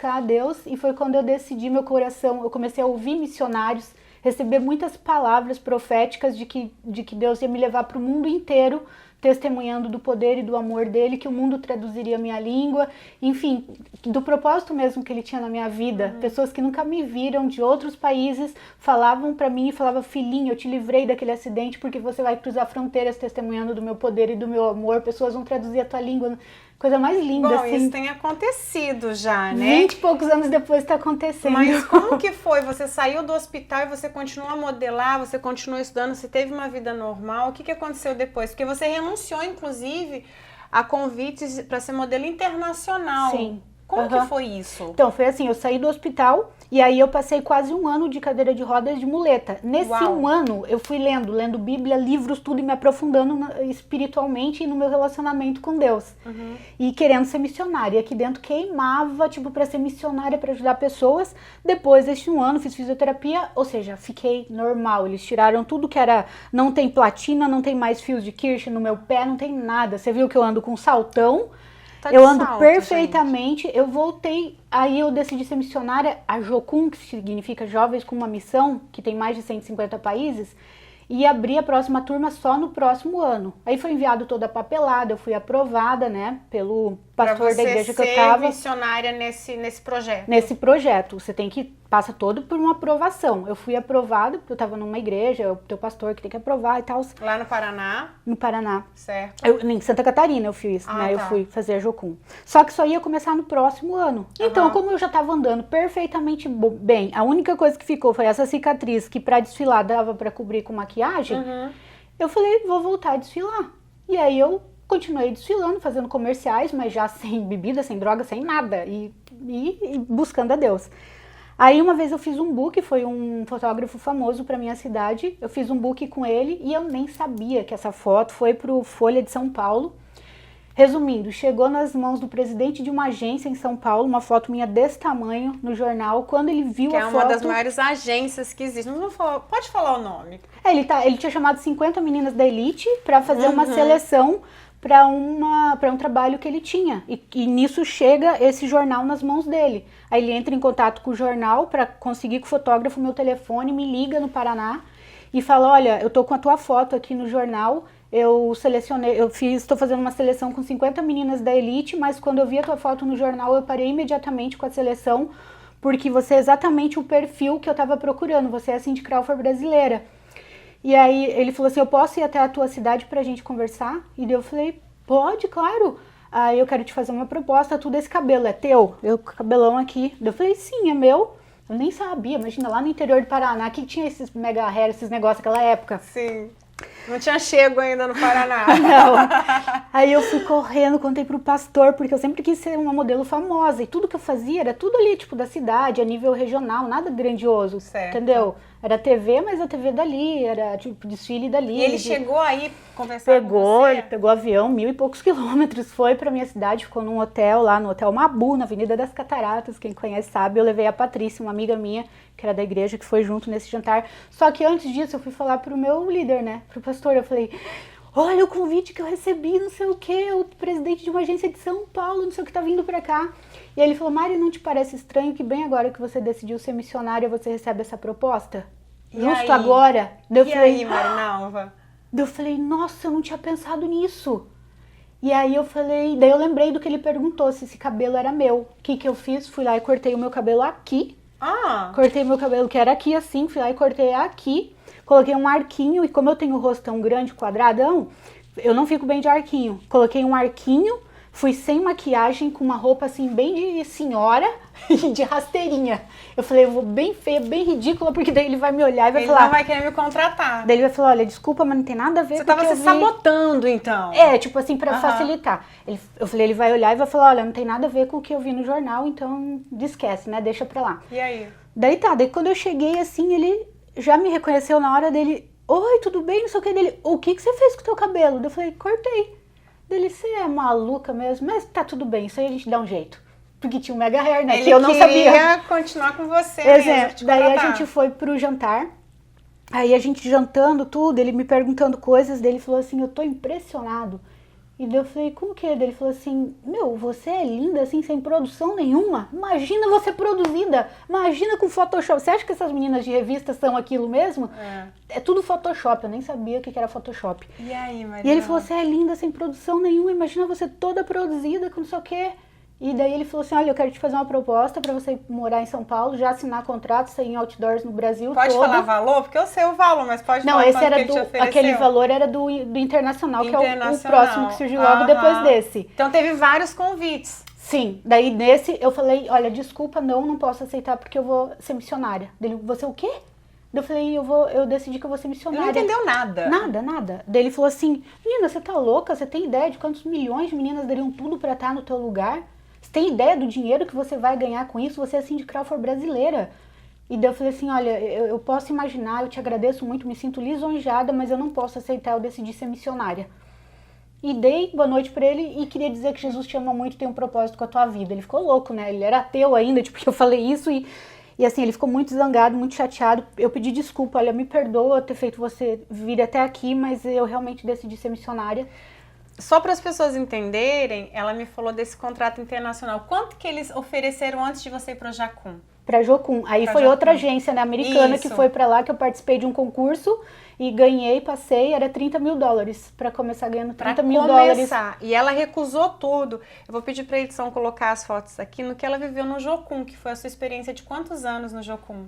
a Deus. E foi quando eu decidi meu coração, eu comecei a ouvir missionários, receber muitas palavras proféticas de que Deus ia me levar para o mundo inteiro, testemunhando do poder e do amor dele, que o mundo traduziria a minha língua, enfim, do propósito mesmo que ele tinha na minha vida. Pessoas que nunca me viram, de outros países, falavam pra mim e falavam, filhinha, eu te livrei daquele acidente porque você vai cruzar fronteiras testemunhando do meu poder e do meu amor, pessoas vão traduzir a tua língua. Coisa mais linda, bom, assim. isso tem acontecido já, né? 20 e poucos anos depois está acontecendo. Mas como que foi? Você saiu do hospital e você continuou a modelar, você continuou estudando, você teve uma vida normal. O que aconteceu depois? Porque você renunciou, inclusive, a convites para ser modelo internacional. Sim. Como que foi isso? Então, foi assim, eu saí do hospital e aí eu passei quase um ano de cadeira de rodas de muleta. Nesse um ano, eu fui lendo Bíblia, livros, tudo, e me aprofundando espiritualmente e no meu relacionamento com Deus. E querendo ser missionária. Aqui dentro queimava, tipo, pra ser missionária, pra ajudar pessoas. Depois desse um ano, fiz fisioterapia, ou seja, fiquei normal. Eles tiraram tudo que era, não tem platina, não tem mais fios de Kirsch no meu pé, não tem nada. Você viu que eu ando com saltão? Tá eu ando salto, perfeitamente, gente. Eu voltei, aí eu decidi ser missionária, a Jocum, que significa Jovens com uma Missão, que tem mais de 150 países, e abri a próxima turma só no próximo ano. Aí foi enviado toda a papelada, eu fui aprovada, né, pelo pastor da igreja que eu tava. Pra você ser missionária nesse projeto. Nesse projeto, você tem que, passa todo por uma aprovação. Eu fui aprovada, porque eu tava numa igreja, o teu pastor que tem que aprovar e tal. Lá no Paraná? No Paraná. Certo. Em Santa Catarina eu fiz, né? Tá. Eu fui fazer a Jocum. Só que só ia começar no próximo ano. Então, como eu já tava andando perfeitamente bem, a única coisa que ficou foi essa cicatriz que pra desfilar dava pra cobrir com maquiagem, eu falei, vou voltar a desfilar. E aí eu continuei desfilando, fazendo comerciais, mas já sem bebida, sem droga, sem nada. E buscando a Deus. Aí uma vez eu fiz um book, foi um fotógrafo famoso pra minha cidade, eu fiz um book com ele e eu nem sabia que essa foto foi pro Folha de São Paulo. Resumindo, chegou nas mãos do presidente de uma agência em São Paulo, uma foto minha desse tamanho no jornal, quando ele viu a foto... Que é uma das maiores agências que existe. Não vou falar, pode falar o nome. Ele tinha chamado 50 meninas da elite pra fazer uma seleção para um trabalho que ele tinha. E nisso chega esse jornal nas mãos dele. Aí ele entra em contato com o jornal para conseguir com o fotógrafo meu telefone, me liga no Paraná e fala, olha, eu tô com a tua foto aqui no jornal, eu selecionei, estou fazendo uma seleção com 50 meninas da elite, mas quando eu vi a tua foto no jornal, eu parei imediatamente com a seleção, porque você é exatamente o perfil que eu estava procurando, você é a Cindy Crawford brasileira. E aí ele falou assim, eu posso ir até a tua cidade pra gente conversar? E daí eu falei, pode, claro. Aí eu quero te fazer uma proposta, tudo esse cabelo é teu? Eu com o cabelão aqui. Daí eu falei, sim, é meu. Eu nem sabia, imagina, lá no interior do Paraná, que tinha esses mega hair, esses negócios naquela época. Sim. Não tinha chego ainda no Paraná. Não. Aí eu fui correndo, contei pro pastor, porque eu sempre quis ser uma modelo famosa. E tudo que eu fazia era tudo ali, tipo, da cidade, a nível regional, nada grandioso. Certo. Entendeu? Era TV, mas a TV dali, era tipo desfile dali. E ele chegou aí conversar com você? Ele pegou avião, 1000 e poucos quilômetros, foi pra minha cidade, ficou num hotel lá, no Hotel Mabu, na Avenida das Cataratas, quem conhece sabe. Eu levei a Patrícia, uma amiga minha, que era da igreja, que foi junto nesse jantar. Só que antes disso eu fui falar pro meu líder, né, pro pastor, eu falei, olha o convite que eu recebi, não sei o que, o presidente de uma agência de São Paulo, não sei o que, tá vindo pra cá. E ele falou, Mari, não te parece estranho que bem agora que você decidiu ser missionária, você recebe essa proposta? E Justo aí? agora? Aí, Marinalva? Daí eu falei, nossa, eu não tinha pensado nisso. E aí eu falei, daí eu lembrei do que ele perguntou, se esse cabelo era meu. O que eu fiz? Fui lá e cortei o meu cabelo aqui, Cortei meu cabelo, que era aqui assim, fui lá e cortei aqui. Coloquei um arquinho, e como eu tenho o rosto tão grande, quadradão, eu não fico bem de arquinho. Coloquei um arquinho, fui sem maquiagem, com uma roupa assim, bem de senhora e de rasteirinha. Eu falei, eu vou bem feia, bem ridícula, porque daí ele vai me olhar e vai falar... Ele não vai querer me contratar. Daí ele vai falar, olha, desculpa, mas não tem nada a ver Você com o que tava eu se vi. sabotando, então. Tipo assim, pra facilitar. Eu falei, ele vai olhar e vai falar, olha, não tem nada a ver com o que eu vi no jornal, então esquece, né? Deixa pra lá. E aí? Daí quando eu cheguei assim, ele já me reconheceu na hora dele, oi, tudo bem, não sei o que, dele, o que você fez com o teu cabelo? Daí eu falei, cortei. Dele, você é maluca mesmo? Mas tá tudo bem, isso aí a gente dá um jeito. Porque tinha um mega hair, né? Ele que eu não sabia. queria continuar com você Exemplo, daí a gente foi pro jantar. Aí a gente jantando tudo, ele me perguntando coisas, dele falou assim, eu tô impressionado. E daí eu falei, como que é? Daí ele falou assim, meu, você é linda assim, sem produção nenhuma. Imagina você produzida, imagina com Photoshop. Você acha que essas meninas de revista são aquilo mesmo? É tudo Photoshop, eu nem sabia o que era Photoshop. E aí, Maria? E ele falou, você é linda, sem produção nenhuma, imagina você toda produzida, com não sei o quê. E daí ele falou assim, olha, eu quero te fazer uma proposta pra você morar em São Paulo, já assinar contrato, sair em outdoors no Brasil Pode todo. falar valor? Porque eu sei o valor, mas pode Não, falar esse era que ele te ofereceu? aquele valor era do Internacional, que é o Internacional. próximo que surgiu logo depois desse. Então teve vários convites. Sim, daí nesse eu falei, olha, desculpa, não posso aceitar porque eu vou ser missionária. Dele, você o quê? Daí eu falei, eu decidi que eu vou ser missionária. Ele não entendeu nada. Nada. Daí ele falou assim, menina, você tá louca? Você tem ideia de quantos milhões de meninas dariam tudo pra estar no teu lugar? Você tem ideia do dinheiro que você vai ganhar com isso? Você é Cindy Crawford brasileira. E daí eu falei assim, olha, eu posso imaginar, eu te agradeço muito, me sinto lisonjeada, mas eu não posso aceitar, eu decidi ser missionária. E dei boa noite pra ele e queria dizer que Jesus te ama muito e tem um propósito com a tua vida. Ele ficou louco, né? Ele era ateu ainda, tipo, eu falei isso e assim, ele ficou muito zangado, muito chateado. Eu pedi desculpa, olha, me perdoa ter feito você vir até aqui, mas eu realmente decidi ser missionária. Só para as pessoas entenderem, ela me falou desse contrato internacional. Quanto que eles ofereceram antes de você ir para o Jacum? Para Jocum. Aí foi outra agência, né, americana, que foi para lá, que eu participei de um concurso e ganhei, passei, era $30 mil para começar ganhando $30 mil. E ela recusou tudo. Eu vou pedir para a edição colocar as fotos aqui no que ela viveu no Jocum, que foi a sua experiência de quantos anos no Jocum?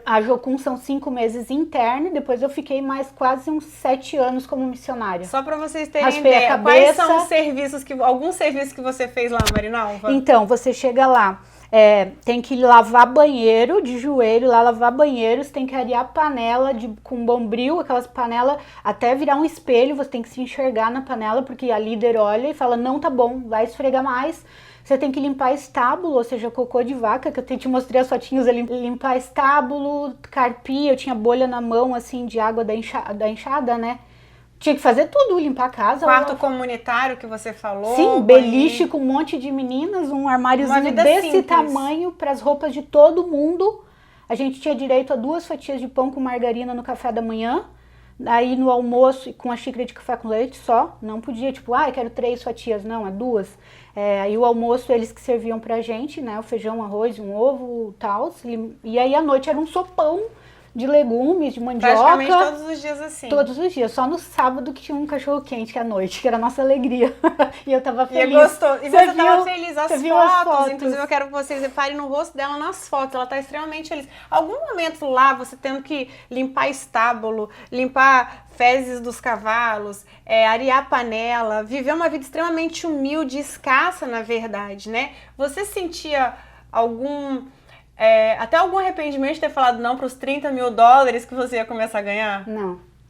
A Jocum são 5 meses interna, depois eu fiquei mais quase uns 7 anos como missionária. Só para vocês terem Raspei ideia, a cabeça. quais são os serviços alguns serviços que você fez lá, Marinalva? Então, você chega lá, tem que lavar banheiro de joelho, lá lavar banheiro, você tem que arear panela com bombril, aquelas panelas, até virar um espelho, você tem que se enxergar na panela, porque a líder olha e fala, não, tá bom, vai esfregar mais. Você tem que limpar estábulo, ou seja, cocô de vaca, que eu te mostrei as fotinhos ali. Limpar estábulo, carpir, eu tinha bolha na mão, assim, de água da enxada, né? Tinha que fazer tudo, limpar a casa. Quarto comunitário que você falou. Sim, beliche com um monte de meninas, um armáriozinho desse simples tamanho para as roupas de todo mundo. A gente tinha direito a 2 fatias de pão com margarina no café da manhã. Aí no almoço, com a xícara de café com leite só, não podia, tipo, eu quero 3 fatias, não, é 2. Aí o almoço, eles que serviam pra gente, né, o feijão, arroz, um ovo, tal, e aí à noite era um sopão de legumes, de mandioca. Praticamente todos os dias assim. Todos os dias, só no sábado que tinha um cachorro quente, que é à noite, que era a nossa alegria. E eu tava feliz. E gostou. E você tava feliz. As fotos, inclusive eu quero que vocês reparem no rosto dela nas fotos, ela tá extremamente feliz. Algum momento lá, você tendo que limpar estábulo, limpar fezes dos cavalos, arear panela, viver uma vida extremamente humilde, escassa, na verdade, né? Você sentia até algum arrependimento de ter falado não para os $30 mil que você ia começar a ganhar?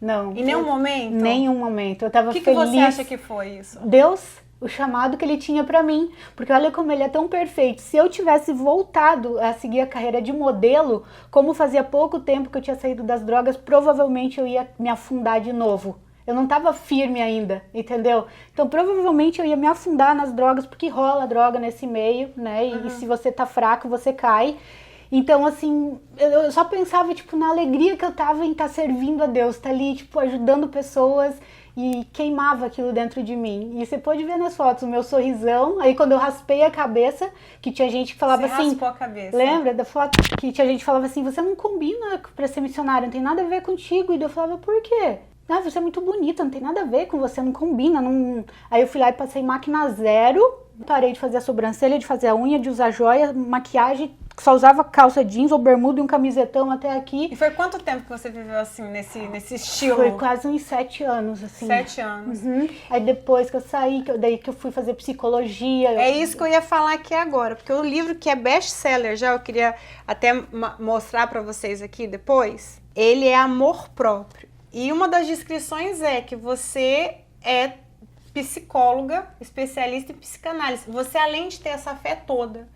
Não. Em nenhum momento? Nenhum momento. Eu tava feliz. O que você acha que foi isso? Deus, o chamado que ele tinha pra mim. Porque olha como ele é tão perfeito. Se eu tivesse voltado a seguir a carreira de modelo, como fazia pouco tempo que eu tinha saído das drogas, provavelmente eu ia me afundar de novo. Eu não tava firme ainda, entendeu? Então, provavelmente eu ia me afundar nas drogas, porque rola droga nesse meio, né? E se você tá fraco, você cai. Então, assim, eu só pensava, tipo, na alegria que eu tava em estar servindo a Deus, tá ali, tipo, ajudando pessoas, e queimava aquilo dentro de mim. E você pode ver nas fotos o meu sorrisão, aí quando eu raspei a cabeça, que tinha gente que falava você assim... raspou a cabeça. Lembra da foto? Que tinha gente que falava assim, você não combina pra ser missionária, não tem nada a ver contigo. E eu falava, por quê? Você é muito bonita, não tem nada a ver com você, não combina. Não... Aí eu fui lá e passei máquina zero, parei de fazer a sobrancelha, de fazer a unha, de usar joia, maquiagem, só usava calça jeans ou bermuda e um camisetão até aqui. E foi quanto tempo que você viveu assim, nesse estilo? Foi quase uns 7 anos, assim. 7 anos. Uhum. Aí depois que eu saí, daí que eu fui fazer psicologia. É isso que eu ia falar aqui agora, porque o livro que é best-seller já, eu queria até mostrar para vocês aqui depois, ele é amor próprio. E uma das descrições é que você é psicóloga, especialista em psicanálise. Você, além de ter essa fé toda,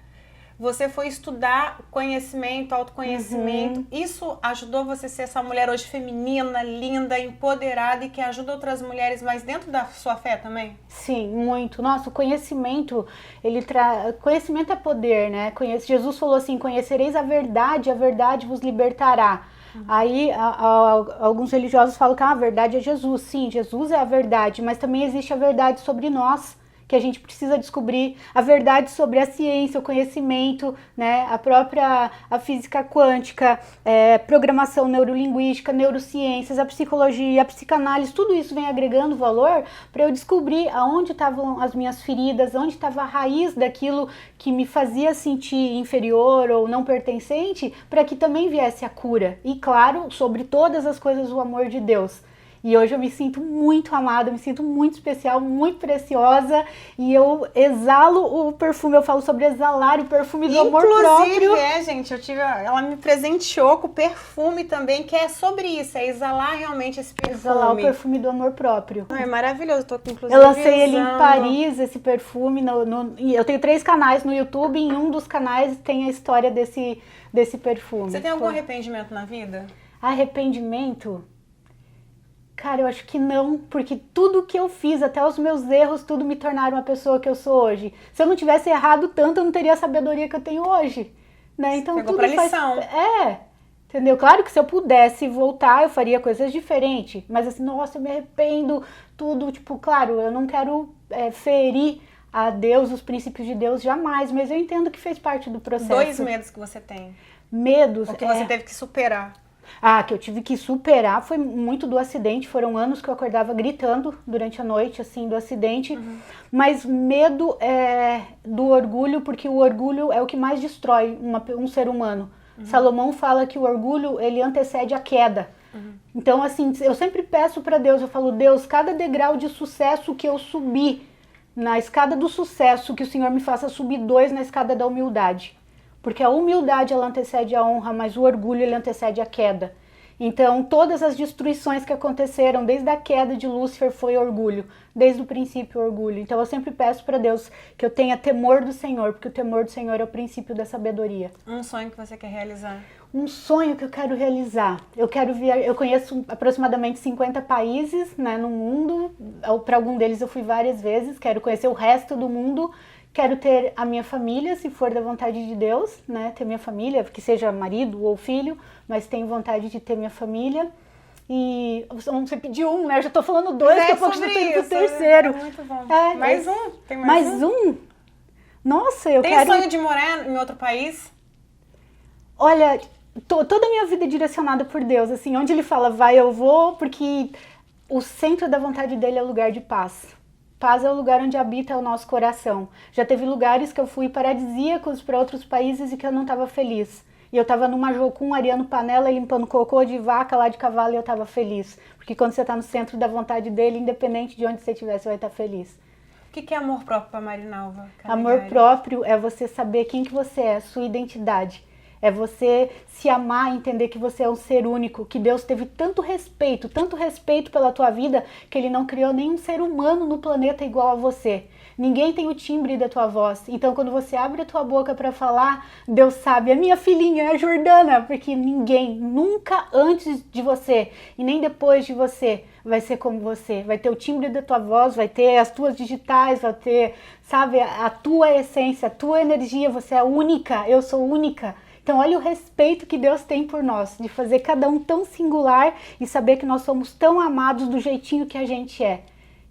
você foi estudar conhecimento, autoconhecimento. Isso ajudou você a ser essa mulher hoje feminina, linda, empoderada e que ajuda outras mulheres, mas dentro da sua fé também? Sim, muito. Nossa, o conhecimento, conhecimento é poder, né? Jesus falou assim, conhecereis a verdade vos libertará. Aí alguns religiosos falam que a verdade é Jesus. Sim, Jesus é a verdade, mas também existe a verdade sobre nós, que a gente precisa descobrir, a verdade sobre a ciência, o conhecimento, né, a física quântica, programação neurolinguística, neurociências, a psicologia, a psicanálise, tudo isso vem agregando valor para eu descobrir aonde estavam as minhas feridas, onde estava a raiz daquilo que me fazia sentir inferior ou não pertencente, para que também viesse a cura. E claro, sobre todas as coisas, o amor de Deus. E hoje eu me sinto muito amada, me sinto muito especial, muito preciosa. E eu exalo o perfume, eu falo sobre exalar o perfume do amor próprio. Inclusive, gente, ela me presenteou com perfume também, que é sobre isso, é exalar realmente esse perfume. Exalar o perfume do amor próprio. Não, é maravilhoso, tô inclusive eu lancei ele em Paris, esse perfume. Eu tenho 3 canais no YouTube, em um dos canais tem a história desse perfume. Você tem algum arrependimento na vida? Arrependimento? Cara, eu acho que não, porque tudo que eu fiz, até os meus erros, tudo me tornaram a pessoa que eu sou hoje. Se eu não tivesse errado tanto, eu não teria a sabedoria que eu tenho hoje, né? Então pegou tudo pra lição. Entendeu? Claro que se eu pudesse voltar, eu faria coisas diferentes, mas assim, nossa, eu me arrependo, tudo, tipo, claro, eu não quero ferir a Deus, os princípios de Deus, jamais, mas eu entendo que fez parte do processo. 2 medos que você tem. Medos. O que você teve que superar. Que eu tive que superar foi muito do acidente. Foram anos que eu acordava gritando durante a noite, assim, do acidente. Mas medo do orgulho, porque o orgulho é o que mais destrói um ser humano. Salomão fala que o orgulho, ele antecede a queda. Então, assim, eu sempre peço para Deus, eu falo, Deus, cada degrau de sucesso que eu subir na escada do sucesso, que o Senhor me faça subir 2 na escada da humildade. Porque a humildade, ela antecede a honra, mas o orgulho, ele antecede a queda. Então, todas as destruições que aconteceram, desde a queda de Lúcifer, foi orgulho. Desde o princípio, orgulho. Então, eu sempre peço para Deus que eu tenha temor do Senhor, porque o temor do Senhor é o princípio da sabedoria. Um sonho que você quer realizar? Um sonho que eu quero realizar. Eu conheço aproximadamente 50 países, né, no mundo. Para algum deles eu fui várias vezes. Quero conhecer o resto do mundo. Quero ter a minha família, se for da vontade de Deus, né? Ter minha família, que seja marido ou filho, mas tenho vontade de ter minha família. E você pediu né? Eu já tô falando 2, daqui a pouco já tô indo pro terceiro. Muito bom. Mais um? Tem mais um? Nossa, eu quero... Tem sonho de morar em outro país? Olha, toda a minha vida é direcionada por Deus, assim, onde Ele fala, vai, eu vou, porque o centro da vontade dEle é o lugar de paz. Paz é o lugar onde habita o nosso coração. Já teve lugares que eu fui paradisíacos para outros países e que eu não estava feliz. E eu estava numa jocum areando panela e limpando cocô de vaca lá de cavalo e eu estava feliz. Porque quando você está no centro da vontade dEle, independente de onde você estiver, você vai estar feliz. O que é amor próprio para Marinalva Calegari? Amor próprio é você saber quem que você é, sua identidade. É você se amar, entender que você é um ser único, que Deus teve tanto respeito pela tua vida, que Ele não criou nenhum ser humano no planeta igual a você. Ninguém tem o timbre da tua voz. Então, quando você abre a tua boca para falar, Deus sabe, a minha filhinha é a Jordana, porque ninguém, nunca antes de você e nem depois de você, vai ser como você. Vai ter o timbre da tua voz, vai ter as tuas digitais, vai ter, sabe, a tua essência, a tua energia. Você é única, eu sou única. Então, olha o respeito que Deus tem por nós, de fazer cada um tão singular e saber que nós somos tão amados do jeitinho que a gente é.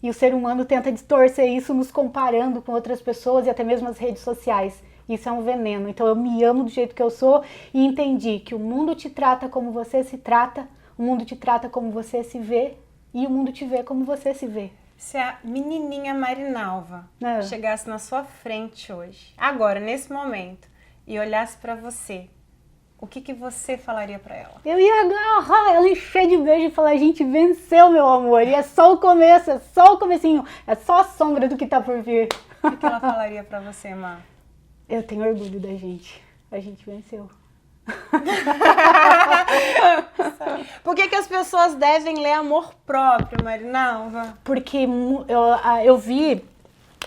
E o ser humano tenta distorcer isso nos comparando com outras pessoas e até mesmo as redes sociais. Isso é um veneno. Então, eu me amo do jeito que eu sou e entendi que o mundo te trata como você se trata, o mundo te trata como você se vê e o mundo te vê como você se vê. Se a menininha Marinalva chegasse na sua frente hoje, agora, nesse momento, e olhasse para você, o que você falaria para ela? Eu ia agarrar ela, encher de beijo e falar, a gente venceu, meu amor. E é só o começo, é só o comecinho. É só a sombra do que tá por vir. O que ela falaria para você, Má? Eu tenho orgulho da gente. A gente venceu. Por que as pessoas devem ler Amor Próprio, Marinalva? Porque eu vi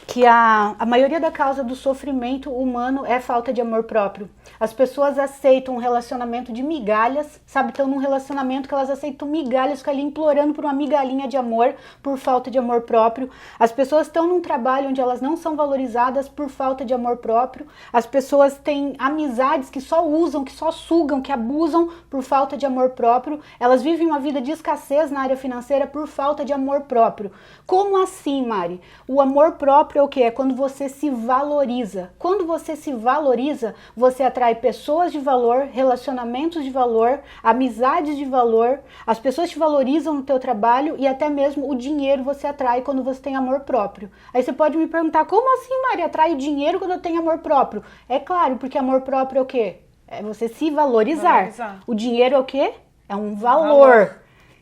que a maioria da causa do sofrimento humano é falta de amor próprio. As pessoas aceitam um relacionamento de migalhas, sabe? Estão num relacionamento que elas aceitam migalhas, ficam ali implorando por uma migalhinha de amor, por falta de amor próprio. As pessoas estão num trabalho onde elas não são valorizadas por falta de amor próprio. As pessoas têm amizades que só usam, que só sugam, que abusam por falta de amor próprio. Elas vivem uma vida de escassez na área financeira por falta de amor próprio. Como assim, Mari? O amor próprio é o que? É quando você se valoriza. Quando você se valoriza, você atrai pessoas de valor, relacionamentos de valor, amizades de valor. As pessoas te valorizam no teu trabalho e até mesmo o dinheiro você atrai quando você tem amor próprio. Aí você pode me perguntar, como assim, Mari? Atrai dinheiro quando eu tenho amor próprio? É claro, porque amor próprio é o quê? É você se valorizar. O dinheiro é o quê? É um valor.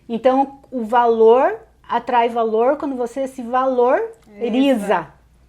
Então, o valor atrai valor quando você se valoriza.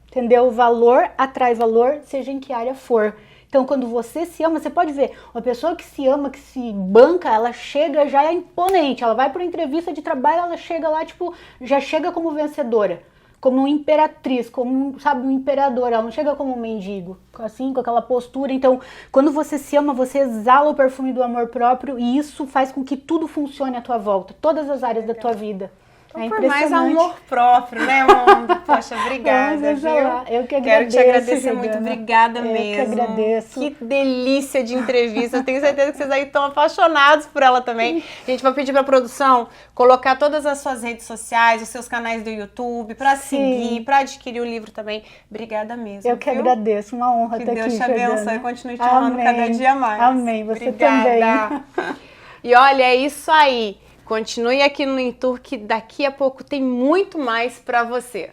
Entendeu? O valor atrai valor, seja em que área for. Então, quando você se ama, você pode ver, uma pessoa que se ama, que se banca, ela chega já é imponente. Ela vai para uma entrevista de trabalho, ela chega lá, tipo, já chega como vencedora, como uma imperatriz, como, sabe, um imperador. Ela não chega como um mendigo, assim, com aquela postura. Então, quando você se ama, você exala o perfume do amor próprio e isso faz com que tudo funcione à tua volta, todas as áreas da tua vida. Então, por mais amor próprio, né, mundo? Poxa, obrigada, viu? Eu que agradeço. Quero te agradecer muito, obrigada mesmo. Eu que agradeço. Que delícia de entrevista. Eu tenho certeza que vocês aí estão apaixonados por ela também. A gente vai pedir para a produção colocar todas as suas redes sociais, os seus canais do YouTube, para seguir, para adquirir o livro também. Obrigada mesmo. Eu que agradeço, uma honra estar aqui. Que Deus te abençoe e continue te honrando cada dia mais. Amém, você obrigada. Também. E olha, é isso aí. Continue aqui no Nintur que daqui a pouco tem muito mais para você.